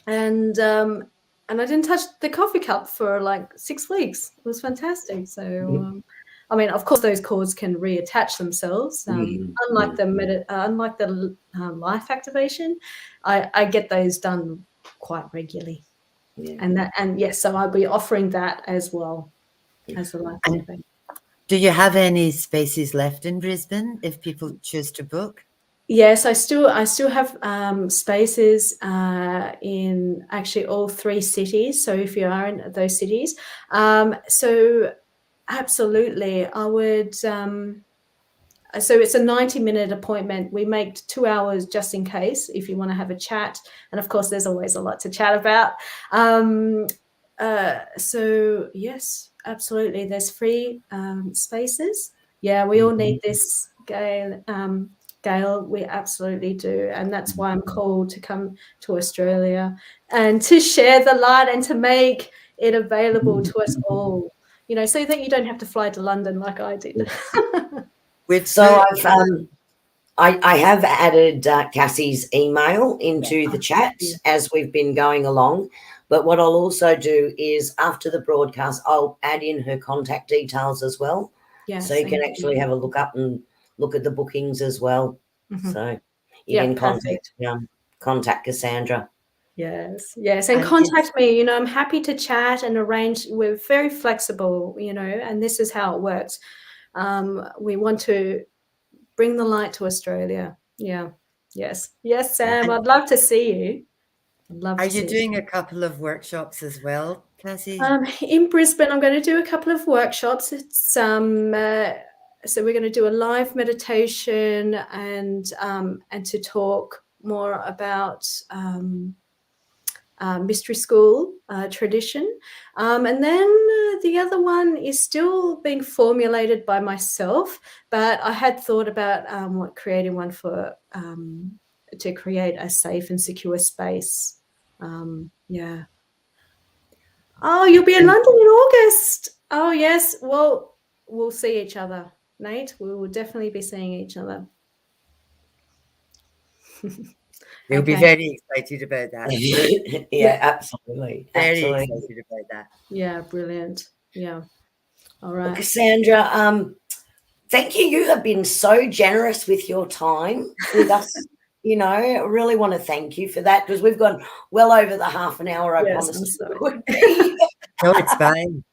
Speaker 1: And I didn't touch the coffee cup for like 6 weeks. It was fantastic. So, I mean, of course, those cords can reattach themselves. Unlike the life activation, I get those done quite regularly.
Speaker 2: Yeah.
Speaker 1: And yes, so I'll be offering that as well as a life activation.
Speaker 3: Do you have any spaces left in Brisbane if people choose to book?
Speaker 1: Yes, I still have spaces in actually all 3 cities. So if you are in those cities, so absolutely, I would. So it's a 90-minute appointment. We make 2 hours just in case if you want to have a chat, and of course, there's always a lot to chat about. So yes, absolutely, there's free spaces. Yeah, we all need this, Gail. Gail, we absolutely do. And that's why I'm called to come to Australia and to share the light and to make it available to us all, so that you don't have to fly to London like I did.
Speaker 2: So I have added Cassie's email into the chat as we've been going along. But what I'll also do is after the broadcast, I'll add in her contact details as well. Yeah, so you can actually have a look up and look at the bookings as well. So you can contact Cassandra.
Speaker 1: Yes. And contact me. I'm happy to chat and arrange. We're very flexible, and this is how it works. We want to bring the light to Australia. Yeah. Yes, Sam. I'd love to see you.
Speaker 3: Are you doing a couple of workshops as well, Cassie?
Speaker 1: In Brisbane, I'm going to do a couple of workshops. It's so we're going to do a live meditation and to talk more about mystery school tradition, and then the other one is still being formulated by myself. But I had thought about creating one for to create a safe and secure space. Yeah. Oh, you'll be in London in August. Oh, yes. Well, we'll see each other, Nate. We will definitely be seeing each other.
Speaker 3: We'll be very excited about that.
Speaker 2: Yeah, absolutely.
Speaker 3: Very excited about that.
Speaker 1: Yeah, brilliant. Yeah. All right.
Speaker 2: Well, Cassandra, thank you. You have been so generous with your time with us. I really want to thank you for that because we've gone well over the half an hour I promised it would be.
Speaker 3: No, it's fine.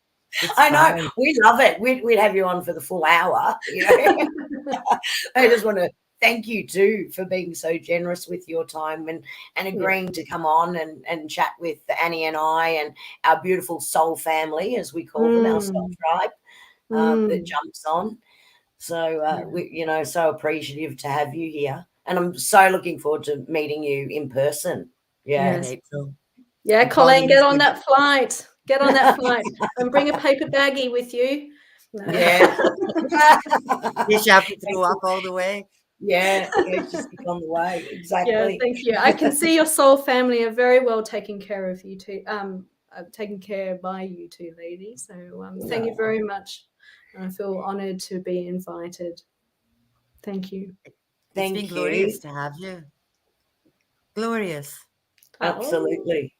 Speaker 2: I know. We love it. We'd have you on for the full hour. I just want to thank you too for being so generous with your time and agreeing to come on and chat with Annie and I and our beautiful soul family, as we call them, our soul tribe that jumps on. So we, so appreciative to have you here. And I'm so looking forward to meeting you in person. Yeah.
Speaker 1: Yes. Yeah, Colleen, get on that flight. Get on that flight and bring a paper baggie with you. No.
Speaker 2: Yeah.
Speaker 3: You should have to throw up all the way.
Speaker 2: Yeah, just on the way. Exactly.
Speaker 1: Yeah, thank you. I can see your soul family are very well taken care of you too. Taken care by you two ladies. So thank you very much. I feel honoured to be invited. Thank you.
Speaker 3: It's been glorious to have you. Glorious.
Speaker 2: Absolutely.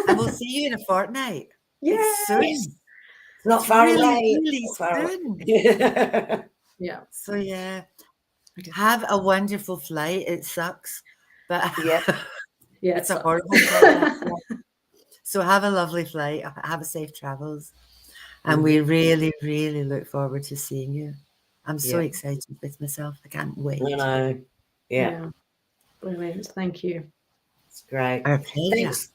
Speaker 3: And we'll see you in a fortnight.
Speaker 1: Yes.
Speaker 3: It's soon.
Speaker 2: It's not far away.
Speaker 3: Really soon.
Speaker 1: Yeah.
Speaker 3: So yeah. Have a wonderful flight. It sucks. But it's a horrible flight. So have a lovely flight. Have a safe travels. And we really, really look forward to seeing you. I'm so excited with myself. I can't wait.
Speaker 2: I know. Yeah.
Speaker 1: Brilliant. Thank you.
Speaker 2: It's great.
Speaker 3: Okay.
Speaker 2: Thanks.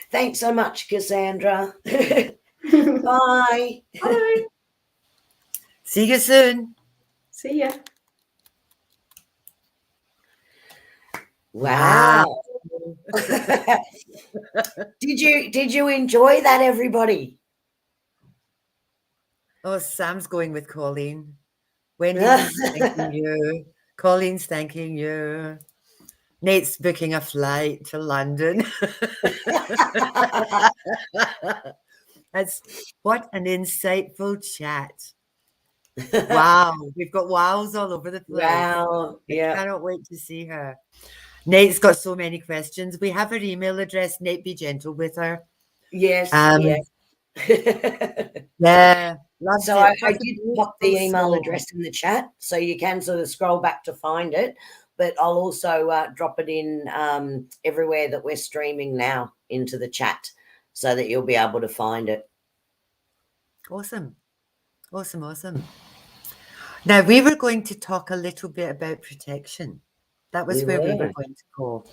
Speaker 2: Thanks so much, Cassandra. Bye.
Speaker 1: Bye.
Speaker 3: See you soon.
Speaker 1: See ya.
Speaker 2: Wow. Did you enjoy that, everybody?
Speaker 3: Oh, Sam's going with Colleen. Wendy's thanking you. Colleen's thanking you. Nate's booking a flight to London. What an insightful chat. Wow. We've got wows all over the place.
Speaker 2: Wow. Yeah.
Speaker 3: I cannot wait to see her. Nate's got so many questions. We have her email address. Nate, be gentle with her.
Speaker 2: Yes.
Speaker 3: Yeah.
Speaker 2: So I did pop the email address in the chat, so you can sort of scroll back to find it. but I'll also drop it in everywhere that we're streaming now into the chat so that you'll be able to find it.
Speaker 3: Awesome. Awesome, awesome. Now, we were going to talk a little bit about protection. That was where we were going to go.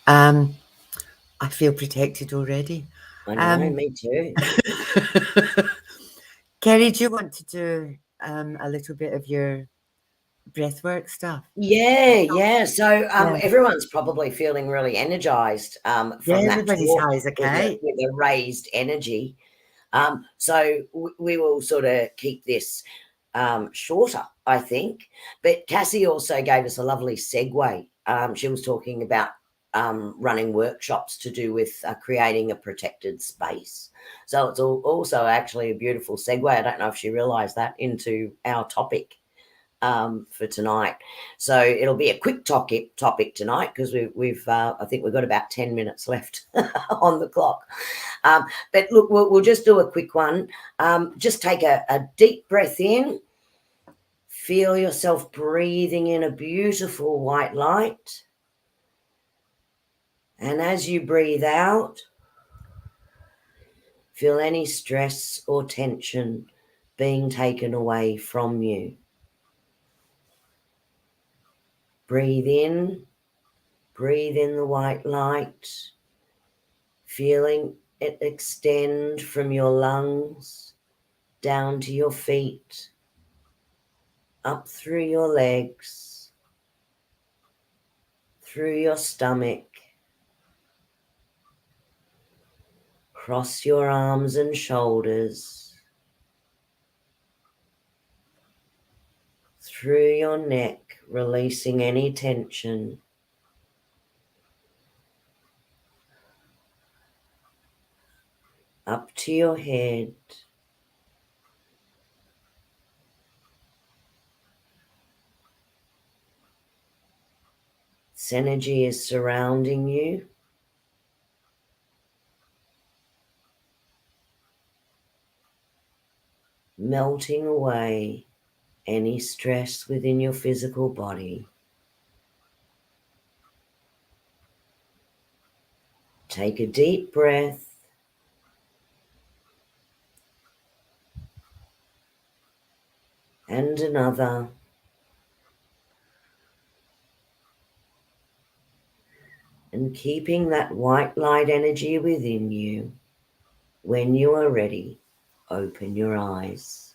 Speaker 3: I feel protected already.
Speaker 2: I know, me too.
Speaker 3: Kerrie, do you want to do a little bit of your breathwork stuff?
Speaker 2: Yeah. So everyone's probably feeling really energized from that
Speaker 3: everybody's
Speaker 2: talk
Speaker 3: high as a kite.
Speaker 2: with a raised energy. So we will sort of keep this shorter, I think. But Cassie also gave us a lovely segue. She was talking about running workshops to do with creating a protected space. So it's also actually a beautiful segue. I don't know if she realised that into our topic for tonight. So it'll be a quick topic tonight because we've I think we've got about 10 minutes left on the clock. But look, we'll just do a quick one. Just take a deep breath in. Feel yourself breathing in a beautiful white light. And as you breathe out, feel any stress or tension being taken away from you. Breathe in the white light, feeling it extend from your lungs down to your feet, up through your legs, through your stomach, across your arms and shoulders, through your neck, releasing any tension. Up to your head. This energy is surrounding you. Melting away any stress within your physical body. Take a deep breath. And another. And keeping that white light energy within you, when you are ready, open your eyes.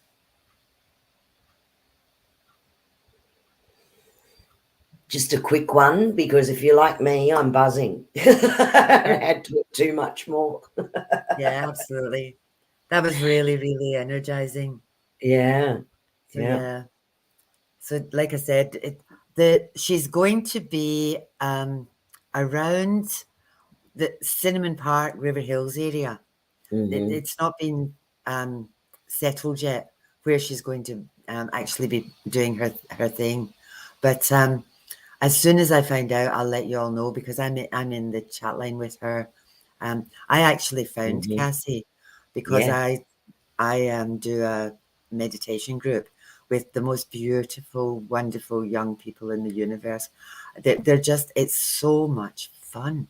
Speaker 2: Just a quick one, because if you're like me, I'm buzzing. I had to too much more.
Speaker 3: Yeah, absolutely. That was really, really energizing.
Speaker 2: Yeah.
Speaker 3: So, yeah. So, like I said, she's going to be around the Cinnamon Park, River Hills area.
Speaker 2: Mm-hmm.
Speaker 3: It's not been settled yet where she's going to actually be doing her thing. But as soon as I find out, I'll let you all know, because I'm in the chat line with her. I actually found Cassie because I do a meditation group with the most beautiful, wonderful young people in the universe. They're just, it's so much fun.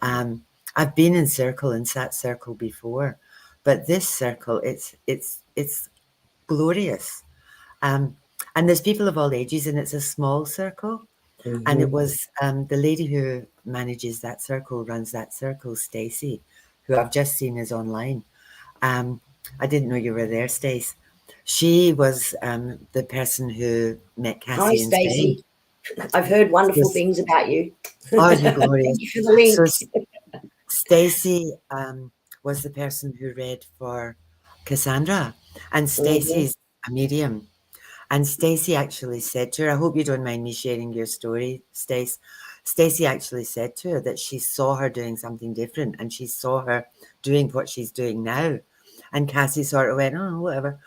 Speaker 3: I've been in sat circle before, but this circle, it's glorious. And there's people of all ages, and it's a small circle. And it was the lady who manages that circle, runs that circle, Stacey, who I've just seen is online. I didn't know you were there, Stace. She was the person who met Cassie.
Speaker 2: Hi, Stacey. I've heard wonderful things about you.
Speaker 3: Oh, you're glorious.
Speaker 2: Thank you for the link.
Speaker 3: So Stacey was the person who read for Cassandra, and Stacey's a medium. And Stacey actually said to her, I hope you don't mind me sharing your story, Stace. Stacey actually said to her that she saw her doing something different, and she saw her doing what she's doing now. And Cassie sort of went, oh, whatever,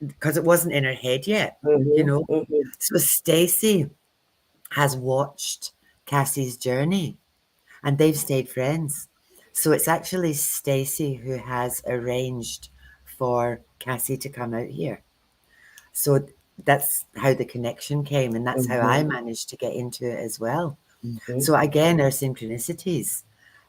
Speaker 3: because it wasn't in her head yet, you know. So Stacey has watched Cassie's journey, and they've stayed friends. So it's actually Stacey who has arranged for Cassie to come out here. So that's how the connection came, and that's how I managed to get into it as well. So again, our synchronicities.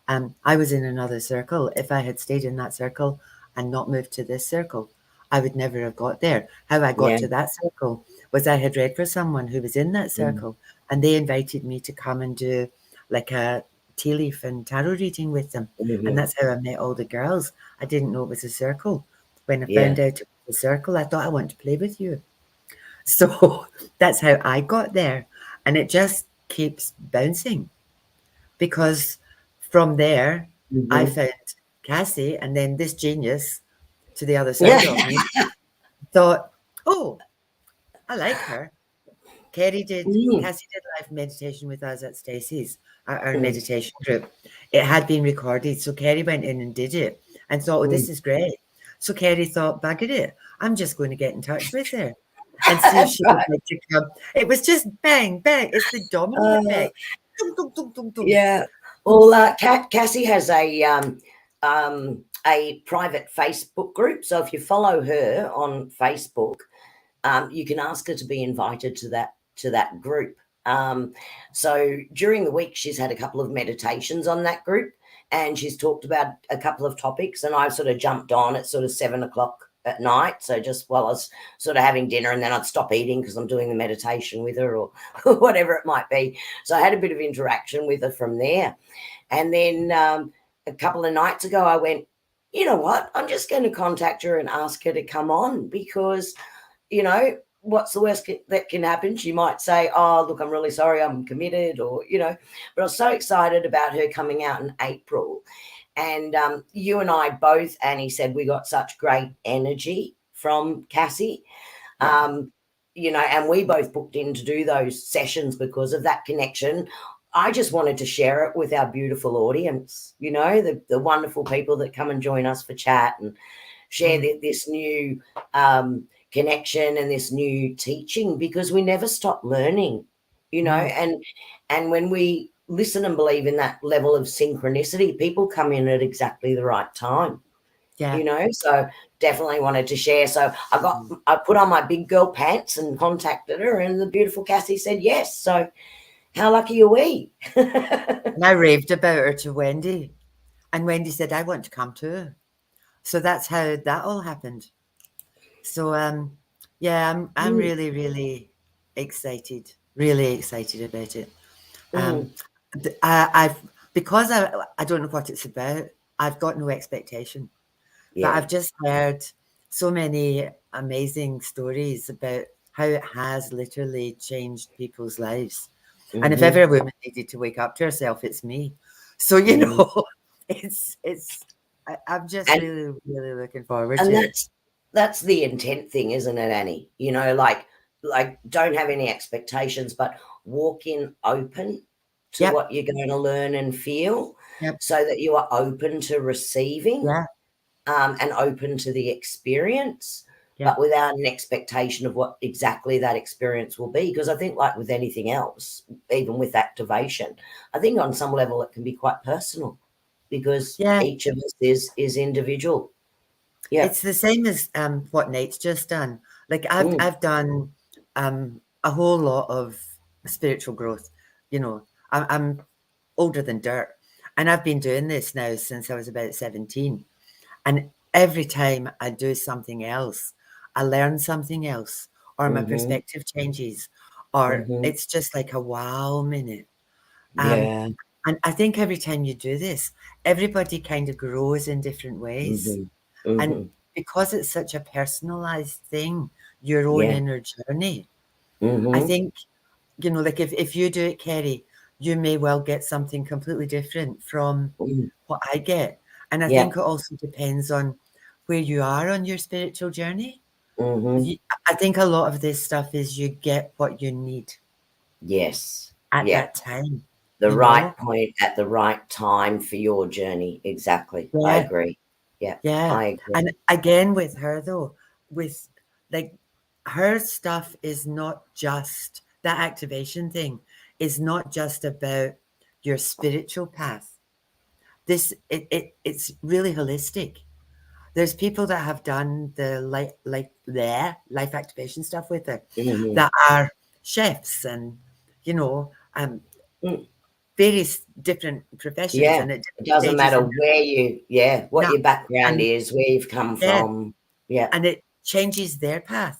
Speaker 3: I was in another circle. If I had stayed in that circle and not moved to this circle, I would never have got there. How I got to that circle was I had read for someone who was in that circle, and they invited me to come and do like a tea leaf and tarot reading with them. And that's how I met all the girls. I didn't know it was a circle. When I found out it was a circle, I thought, I want to play with you. So that's how I got there. And it just keeps bouncing, because from there, I found Cassie, and then this genius to the other side of me thought, oh, I like her. Cassie did live meditation with us at Stacey's, our meditation group. It had been recorded, so Kerrie went in and did it and thought, oh, this is great. So Kerrie thought, bugger it, I'm just going to get in touch with her and see if she would like to come. It was just bang, bang. It's the domino effect. Dum, dum, dum, dum, dum.
Speaker 2: Yeah. Well, Cassie has a private Facebook group. So if you follow her on Facebook, you can ask her to be invited to that group. So during the week, she's had a couple of meditations on that group, and she's talked about a couple of topics. And I sort of jumped on at sort of 7:00 at night. So just while I was sort of having dinner, and then I'd stop eating because I'm doing the meditation with her or whatever it might be. So I had a bit of interaction with her from there. And then a couple of nights ago, I went, you know what? I'm just going to contact her and ask her to come on, because, you know, what's the worst that can happen? She might say, oh, look, I'm really sorry, I'm committed, or, you know. But I was so excited about her coming out in April. And you and I both, Annie, said we got such great energy from Cassie, you know, and we both booked in to do those sessions because of that connection. I just wanted to share it with our beautiful audience, you know, the wonderful people that come and join us for chat and share this new connection and this new teaching, because we never stop learning, you know, and when we listen and believe in that level of synchronicity, people come in at exactly the right time. You know, so definitely wanted to share. So I put on my big girl pants and contacted her, and the beautiful Cassie said yes. So how lucky are we?
Speaker 3: And I raved about her to Wendy, and Wendy said, I want to come too. So that's how that all happened. So yeah, I'm really, really excited about it. I've because I don't know what it's about. I've got no expectation, but I've just heard so many amazing stories about how it has literally changed people's lives. And if ever a woman needed to wake up to herself, it's me. So you know, I'm just really, really looking forward to it.
Speaker 2: That's the intent thing, isn't it, Annie? You know, like don't have any expectations, but walk in open to what you're going to learn and feel, so that you are open to receiving and open to the experience, but without an expectation of what exactly that experience will be. Because I think, like with anything else, even with activation, I think on some level it can be quite personal, because each of us is individual. Yeah,
Speaker 3: it's the same as what Nate's just done. Like I've done a whole lot of spiritual growth. You know, I'm older than dirt, and I've been doing this now since I was about 17. And every time I do something else, I learn something else, or my perspective changes, or it's just like a wow minute. And I think every time you do this, everybody kind of grows in different ways. And because it's such a personalized thing, your own inner journey, I think, you know, like if you do it, Kerrie, you may well get something completely different from what I get. And I think it also depends on where you are on your spiritual journey. I think a lot of this stuff is you get what you need.
Speaker 2: Yes.
Speaker 3: At that time.
Speaker 2: The right point at the right time for your journey. Exactly.
Speaker 3: Yeah.
Speaker 2: I agree. Yeah. I agree.
Speaker 3: And again, with her though, with like her stuff is not just that activation thing is not just about your spiritual path. It's really holistic. there's people that have done the life activation stuff with her
Speaker 2: Mm-hmm.
Speaker 3: that are chefs and, you know,
Speaker 2: Mm.
Speaker 3: various different professions.
Speaker 2: Yeah,
Speaker 3: And
Speaker 2: it doesn't matter where you, what
Speaker 3: No,
Speaker 2: your background
Speaker 3: and
Speaker 2: is, where you've come
Speaker 3: yeah,
Speaker 2: from. Yeah.
Speaker 3: and it changes their path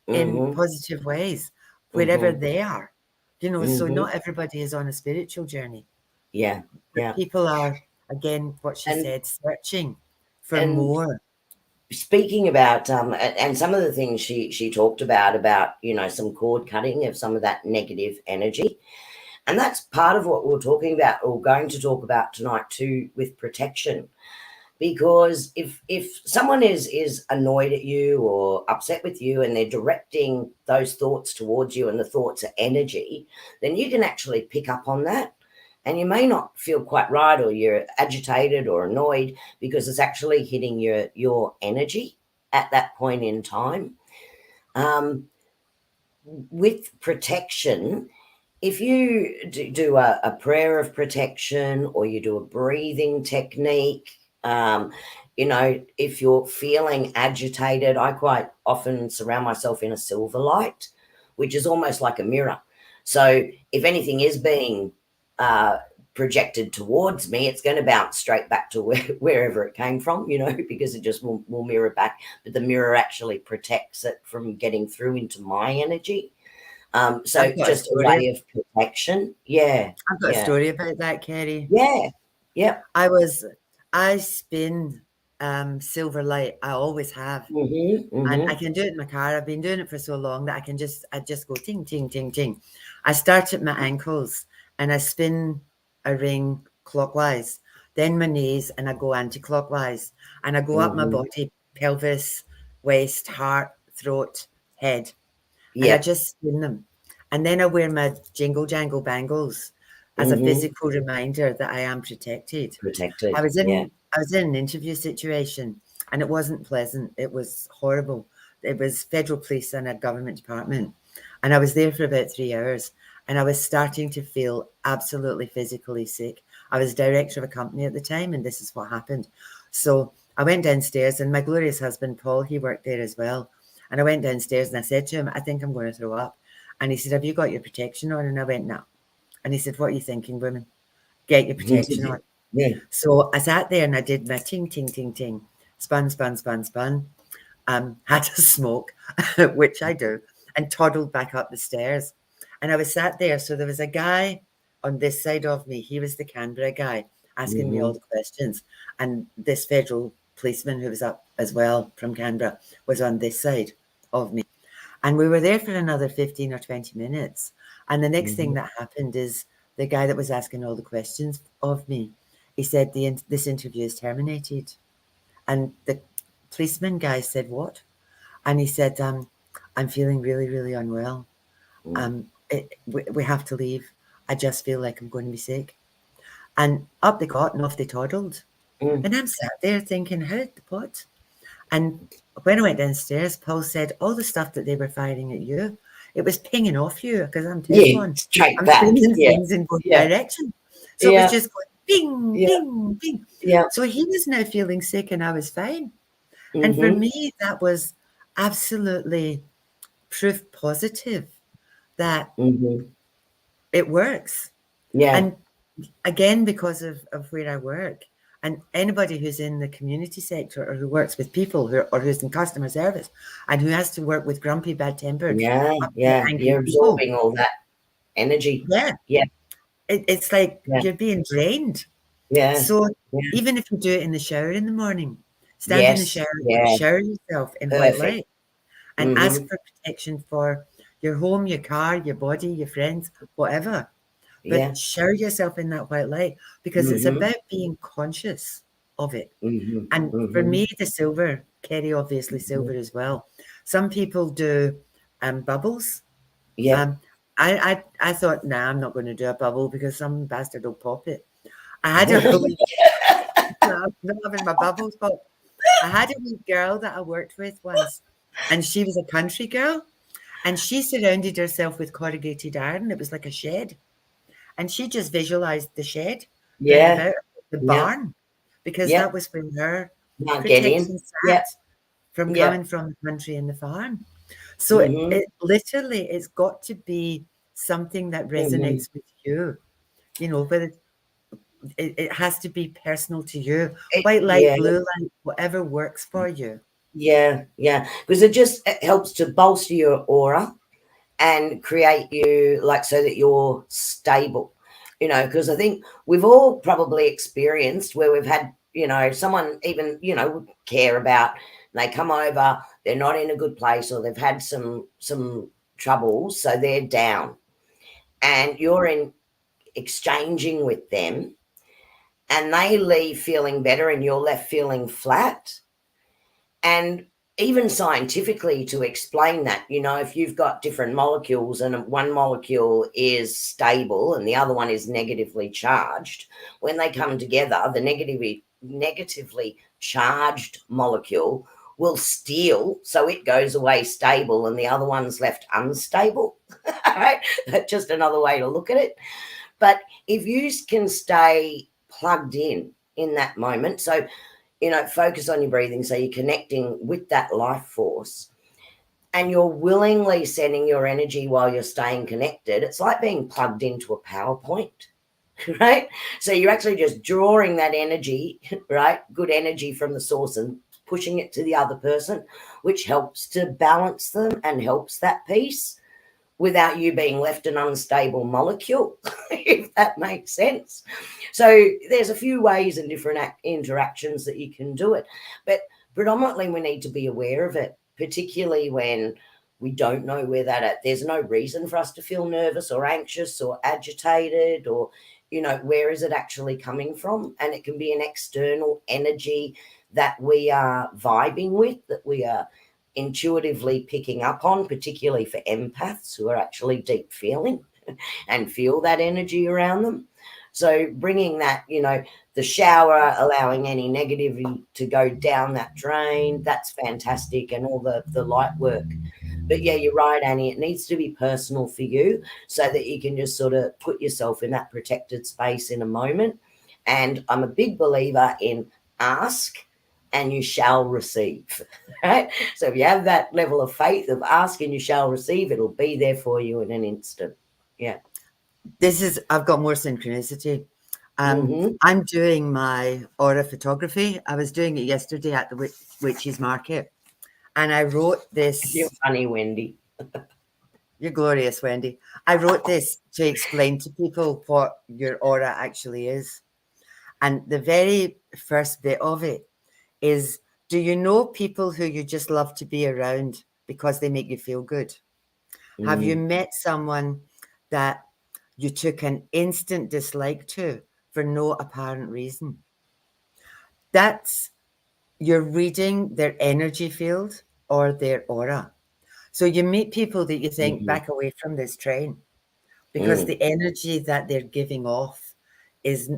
Speaker 3: in
Speaker 2: Mm-hmm.
Speaker 3: positive ways wherever
Speaker 2: Mm-hmm.
Speaker 3: they are. You know, so
Speaker 2: Mm-hmm.
Speaker 3: not everybody is on a spiritual journey.
Speaker 2: Yeah. Yeah.
Speaker 3: People are, again, what she
Speaker 2: And
Speaker 3: said, searching for
Speaker 2: and
Speaker 3: more.
Speaker 2: speaking about and some of the things she talked about, you know, some cord cutting of some of that negative energy. And that's part of what we're talking about, or going to talk about tonight too, with protection. Because if someone is annoyed at you or upset with you and they're directing those thoughts towards you, and the thoughts are energy, then you can actually pick up on that. And you may not feel quite right, or you're agitated or annoyed because it's actually hitting your energy at that point in time. With protection, if you do a prayer of protection, or you do a breathing technique, you know, if you're feeling agitated, I quite often surround myself in a silver light, which is almost like a mirror. So if anything is being projected towards me, it's going to bounce straight back to wherever it came from, you know, because it just will mirror back. But the mirror actually protects it from getting through into my energy. So just a way of protection. Yeah.
Speaker 3: I've got a story about that, Kerrie.
Speaker 2: Yeah. Yep.
Speaker 3: I spin silver light. I always have.
Speaker 2: Mm-hmm, mm-hmm.
Speaker 3: And I can do it in my car. I've been doing it for so long that I just go ting, ting, ting, ting. I start at my ankles and I spin a ring clockwise, then my knees, and I go anti-clockwise. And I go up my body, pelvis, waist, heart, throat, head. And I just spin them. And then I wear my jingle jangle bangles as a physical reminder that I am protected.
Speaker 2: Protected.
Speaker 3: I was in an interview situation, and it wasn't pleasant. It was horrible. It was federal police and a government department. And I was there for about 3 hours, and I was starting to feel absolutely physically sick. I was director of a company at the time, and this is what happened. So I went downstairs, and my glorious husband, Paul, he worked there as well. And I went downstairs and I said to him, I think I'm going to throw up. And he said, have you got your protection on? And I went, no. And he said, what are you thinking, woman? Get your protection on.
Speaker 2: Yeah.
Speaker 3: So I sat there and I did my ting, ting, ting, ting. Spun. Had a smoke, which I do, and toddled back up the stairs. And I was sat there. So there was a guy on this side of me. He was the Canberra guy asking me all the questions. And this federal policeman who was up as well from Canberra was on this side of me. And we were there for another 15 or 20 minutes. And the next thing that happened is the guy that was asking all the questions of me, he said, this interview is terminated. And the policeman guy said, what? And he said, I'm feeling really, really unwell. We have to leave. I just feel like I'm going to be sick. And up they got and off they toddled. And I'm sat there thinking, how the pot? And when I went downstairs, Paul said, all the stuff that they were firing at you, it was pinging off you because I'm Teflon.
Speaker 2: Straight
Speaker 3: I'm
Speaker 2: back.
Speaker 3: spinning things in both directions. So it was just going ping, ping, ping.
Speaker 2: Yeah.
Speaker 3: So he was now feeling sick and I was fine. And for me, that was absolutely proof positive that it works.
Speaker 2: Yeah.
Speaker 3: And again, because of where I work, and anybody who's in the community sector or who works with people or who's in customer service and who has to work with grumpy, bad-tempered,
Speaker 2: you're absorbing all that energy.
Speaker 3: It's like you're being drained. So even if you do it in the shower in the morning, stand in the shower, shower yourself in white light, and ask for protection for your home, your car, your body, your friends, whatever. But shower yourself in that white light because it's about being conscious of it. And for me, the silver, Kerrie, obviously silver as well. Some people do bubbles. I thought, nah, I'm not going to do a bubble because some bastard will pop it. I had a wee, I'm not having my bubbles pop. I had a wee girl that I worked with once, and she was a country girl, and she surrounded herself with corrugated iron. It was like a shed. And she just visualized the shed, about the barn, because that was where her
Speaker 2: Can't get in.
Speaker 3: protection
Speaker 2: Yep.
Speaker 3: from
Speaker 2: Yep.
Speaker 3: coming from the country and the farm. So
Speaker 2: Mhm.
Speaker 3: it literally, it's got to be something that resonates with you, you know, but it has to be personal to you. White light,
Speaker 2: Yeah.
Speaker 3: blue light, whatever works for you.
Speaker 2: Yeah. Yeah. Because it helps to bolster your aura and create you like so that you're stable, you know, because I think we've all probably experienced where we've had, you know, someone even, you know, care about, and they come over, they're not in a good place, or they've had some troubles, so they're down, and you're in exchanging with them, and they leave feeling better and you're left feeling flat. And even scientifically, to explain that, you know, if you've got different molecules and one molecule is stable and the other one is negatively charged, when they come together, the negatively charged molecule will steal, so it goes away stable and the other one's left unstable. Right? That's just another way to look at it. But if you can stay plugged in that moment, so, you know, focus on your breathing, so you're connecting with that life force and you're willingly sending your energy while you're staying connected. It's like being plugged into a PowerPoint, right? So you're actually just drawing that energy, right? Good energy from the source and pushing it to the other person, which helps to balance them and helps that piece without you being left an unstable molecule, if that makes sense. So there's a few ways and different interactions that you can do it. But predominantly we need to be aware of it, particularly when we don't know where that at. There's no reason for us to feel nervous or anxious or agitated, or, you know, where is it actually coming from? And it can be an external energy that we are vibing with, that we are intuitively picking up on, particularly for empaths who are actually deep feeling and feel that energy around them. So bringing that, you know, the shower, allowing any negativity to go down that drain, that's fantastic, and all the light work. But yeah, you're right, Annie, it needs to be personal for you so that you can just sort of put yourself in that protected space in a moment. And I'm a big believer in ask and you shall receive, right? So if you have that level of faith of ask and you shall receive, it'll be there for you in an instant. Yeah.
Speaker 3: I've got more synchronicity. I'm doing my aura photography. I was doing it yesterday at the Witches Market, and I wrote this.
Speaker 2: You're funny, Wendy.
Speaker 3: You're glorious, Wendy. I wrote this to explain to people what your aura actually is. And the very first bit of it is, do you know people who you just love to be around because they make you feel good? Have you met someone that you took an instant dislike to for no apparent reason? That's, you're reading their energy field or their aura. So you meet people that you think, back away from this train, because the energy that they're giving off is,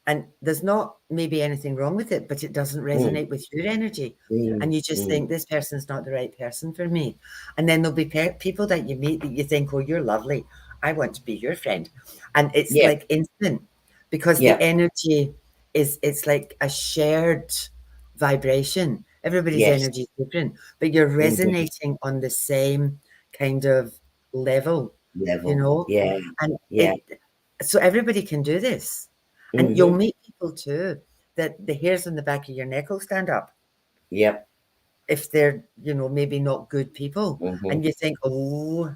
Speaker 3: and there's not maybe anything wrong with it, but it doesn't resonate with your energy. And you just think, this person's not the right person for me. And then there'll be people that you meet that you think, oh, you're lovely, I want to be your friend. And it's like instant, because the energy is, it's like a shared vibration. Everybody's energy is different, but you're resonating on the same kind of level, you know? And so everybody can do this. And you'll meet people too that the hairs on the back of your neck will stand up.
Speaker 2: Yep.
Speaker 3: If they're, you know, maybe not good people. And you think, oh,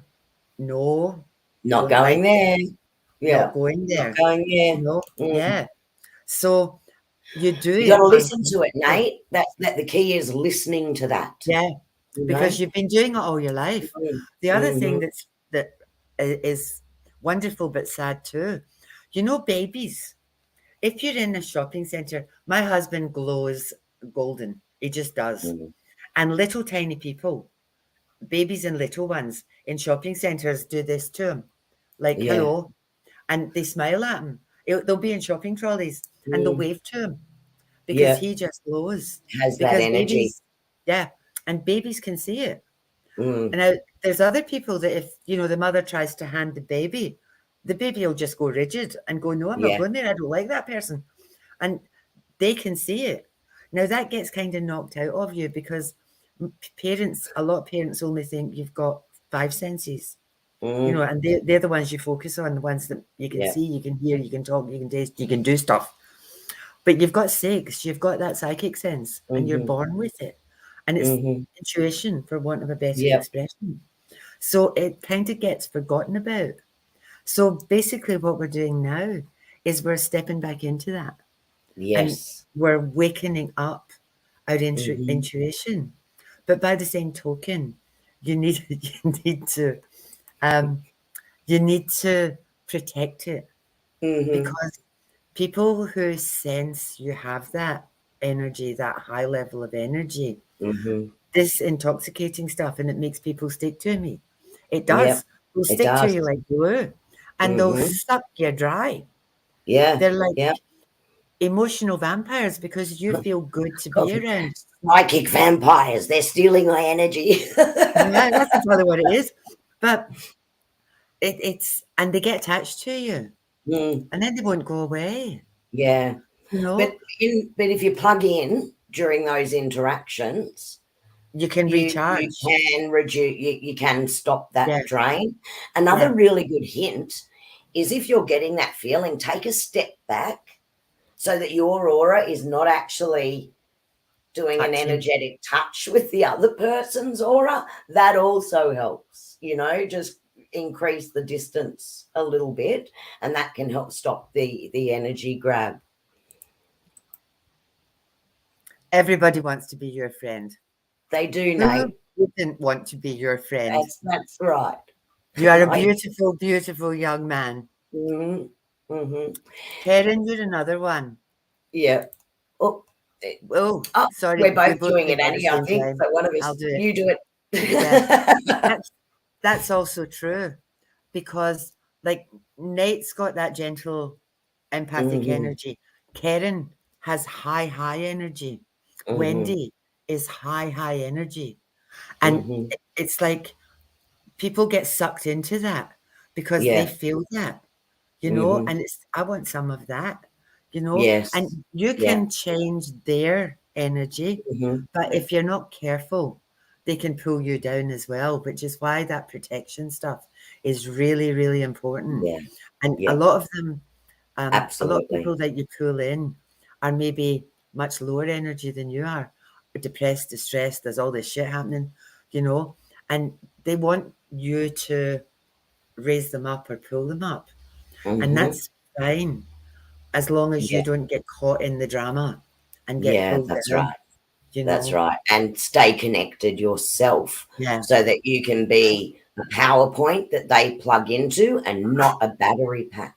Speaker 3: no.
Speaker 2: Not going there.
Speaker 3: Not going there.
Speaker 2: Not going there.
Speaker 3: You know? Yeah. So you do
Speaker 2: You got to listen to it, Nate. That the key is listening to that.
Speaker 3: Yeah. Because you've been doing it all your life. The other thing that is wonderful but sad too, you know, babies. If you're in a shopping centre, my husband glows golden. He just does. And little tiny people, babies and little ones in shopping centres do this to him. Like, hello. And they smile at him. They'll be in shopping trolleys and they'll wave to him because he just glows.
Speaker 2: Has that energy.
Speaker 3: Babies, and babies can see it. And now there's other people that if, you know, the mother tries to hand the baby will just go rigid and go, no, I'm not going there. I don't like that person. And they can see it. Now that gets kind of knocked out of you because a lot of parents only think you've got 5 senses, you know, and they're the ones you focus on, the ones that you can see, you can hear, you can talk, you can taste, you can do stuff. But you've got 6, you've got that psychic sense, and you're born with it. And it's intuition, for want of a better expression. So it kind of gets forgotten about. So basically what we're doing now is we're stepping back into that.
Speaker 2: Yes.
Speaker 3: And we're wakening up our intuition. But by the same token, you need to protect it. Because people who sense you have that energy, that high level of energy, this intoxicating stuff, and it makes people stick to me. It does. They'll stick to you like glue, and they'll suck you dry.
Speaker 2: Yeah.
Speaker 3: They're like emotional vampires because you feel good to be around.
Speaker 2: Psychic vampires. They're stealing my energy.
Speaker 3: Yeah, that's probably what it is. But and they get attached to you. And then they won't go away.
Speaker 2: Yeah.
Speaker 3: You know?
Speaker 2: But if you plug in during those interactions,
Speaker 3: you can recharge.
Speaker 2: You can reduce. You can stop that drain. Another really good hint is if you're getting that feeling, take a step back so that your aura is not actually doing an energetic touch with the other person's aura. That also helps. You know, just increase the distance a little bit, and that can help stop the energy grab.
Speaker 3: Everybody wants to be your friend.
Speaker 2: They do, Nate.
Speaker 3: Who didn't want to be your friend?
Speaker 2: That's right.
Speaker 3: You are a beautiful, beautiful young man. Karen, you're another one.
Speaker 2: Yeah.
Speaker 3: Oh, sorry.
Speaker 2: We're both doing it, Annie, I think. So one of us,
Speaker 3: I'll do it.
Speaker 2: You do it.
Speaker 3: Yeah. That's also true because, like, Nate's got that gentle, empathic energy. Karen has high energy. Wendy is high energy. And it's like people get sucked into that because they feel that, you know, and I want some of that, you know, and you can change their energy, but if you're not careful, they can pull you down as well, which is why that protection stuff is really, really important. And a lot of them, a lot of people that you pull in are maybe much lower energy than you are, depressed, distressed, there's all this shit happening, you know, and they want you to raise them up or pull them up. And that's fine as long as you don't get caught in the drama and get pulled
Speaker 2: that's
Speaker 3: down,
Speaker 2: right.
Speaker 3: you know?
Speaker 2: That's right. And stay connected yourself so that you can be a PowerPoint that they plug into and not a battery pack.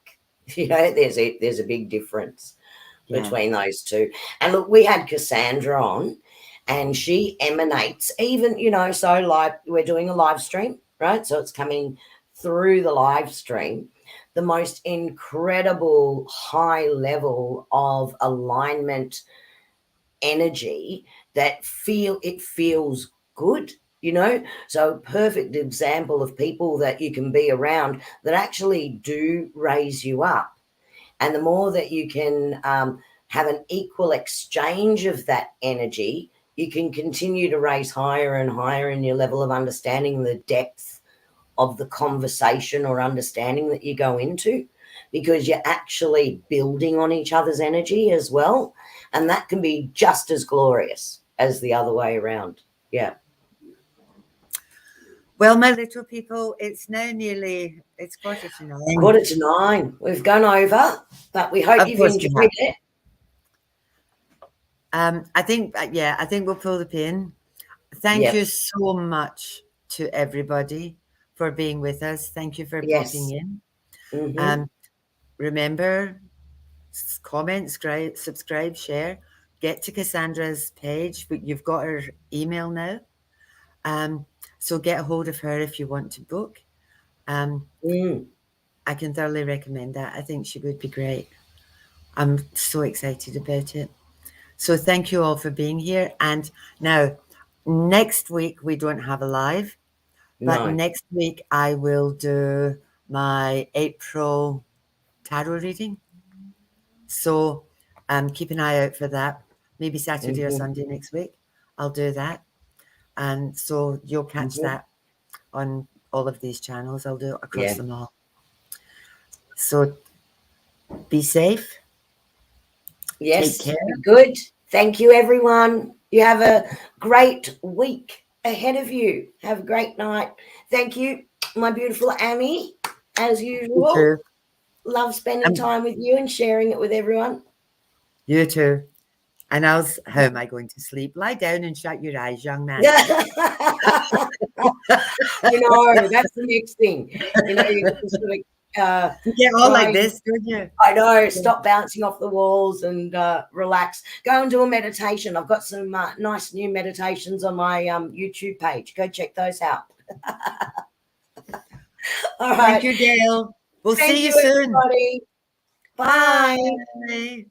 Speaker 2: You know, there's a big difference between those two. And look, we had Cassandra on, and she emanates even, you know, so like we're doing a live stream, right? So it's coming through the live stream, the most incredible high level of alignment energy that feels good, you know. So a perfect example of people that you can be around that actually do raise you up. And the more that you can have an equal exchange of that energy, you can continue to raise higher and higher in your level of understanding, the depth of the conversation or understanding that you go into, because you're actually building on each other's energy as well. And that can be just as glorious as the other way around. Yeah.
Speaker 3: Well, my little people, it's now it's 9:45.
Speaker 2: 9:45. We've gone over, but we hope you've enjoyed it.
Speaker 3: I think we'll pull the pin. Thank you so much to everybody for being with us. Thank you for popping in. Remember, comment, subscribe, share. Get to Cassandra's page, but you've got her email now. So get a hold of her if you want to book. I can thoroughly recommend that. I think she would be great. I'm so excited about it. So thank you all for being here. And now, next week, we don't have a live, but next week I will do my April tarot reading. So keep an eye out for that. maybe Saturday or Sunday next week. I'll do that. And so you'll catch that on all of these channels. I'll do it across them all. So be safe.
Speaker 2: Yes.
Speaker 3: Take care.
Speaker 2: Good. Thank you, everyone. You have a great week ahead of you. Have a great night. Thank you, my beautiful Annie, as usual.
Speaker 3: You too.
Speaker 2: Love spending time with you and sharing it with everyone.
Speaker 3: You too. And how am I going to sleep? Lie down and shut your eyes, young man.
Speaker 2: You know, that's the next thing. You know, you can sort of
Speaker 3: you get all like this, don't you?
Speaker 2: I know. Stop bouncing off the walls and relax. Go and do a meditation. I've got some nice new meditations on my YouTube page. Go check those out. All right.
Speaker 3: Thank you, Gail. We'll see you soon.
Speaker 2: Everybody. Bye.
Speaker 3: Bye.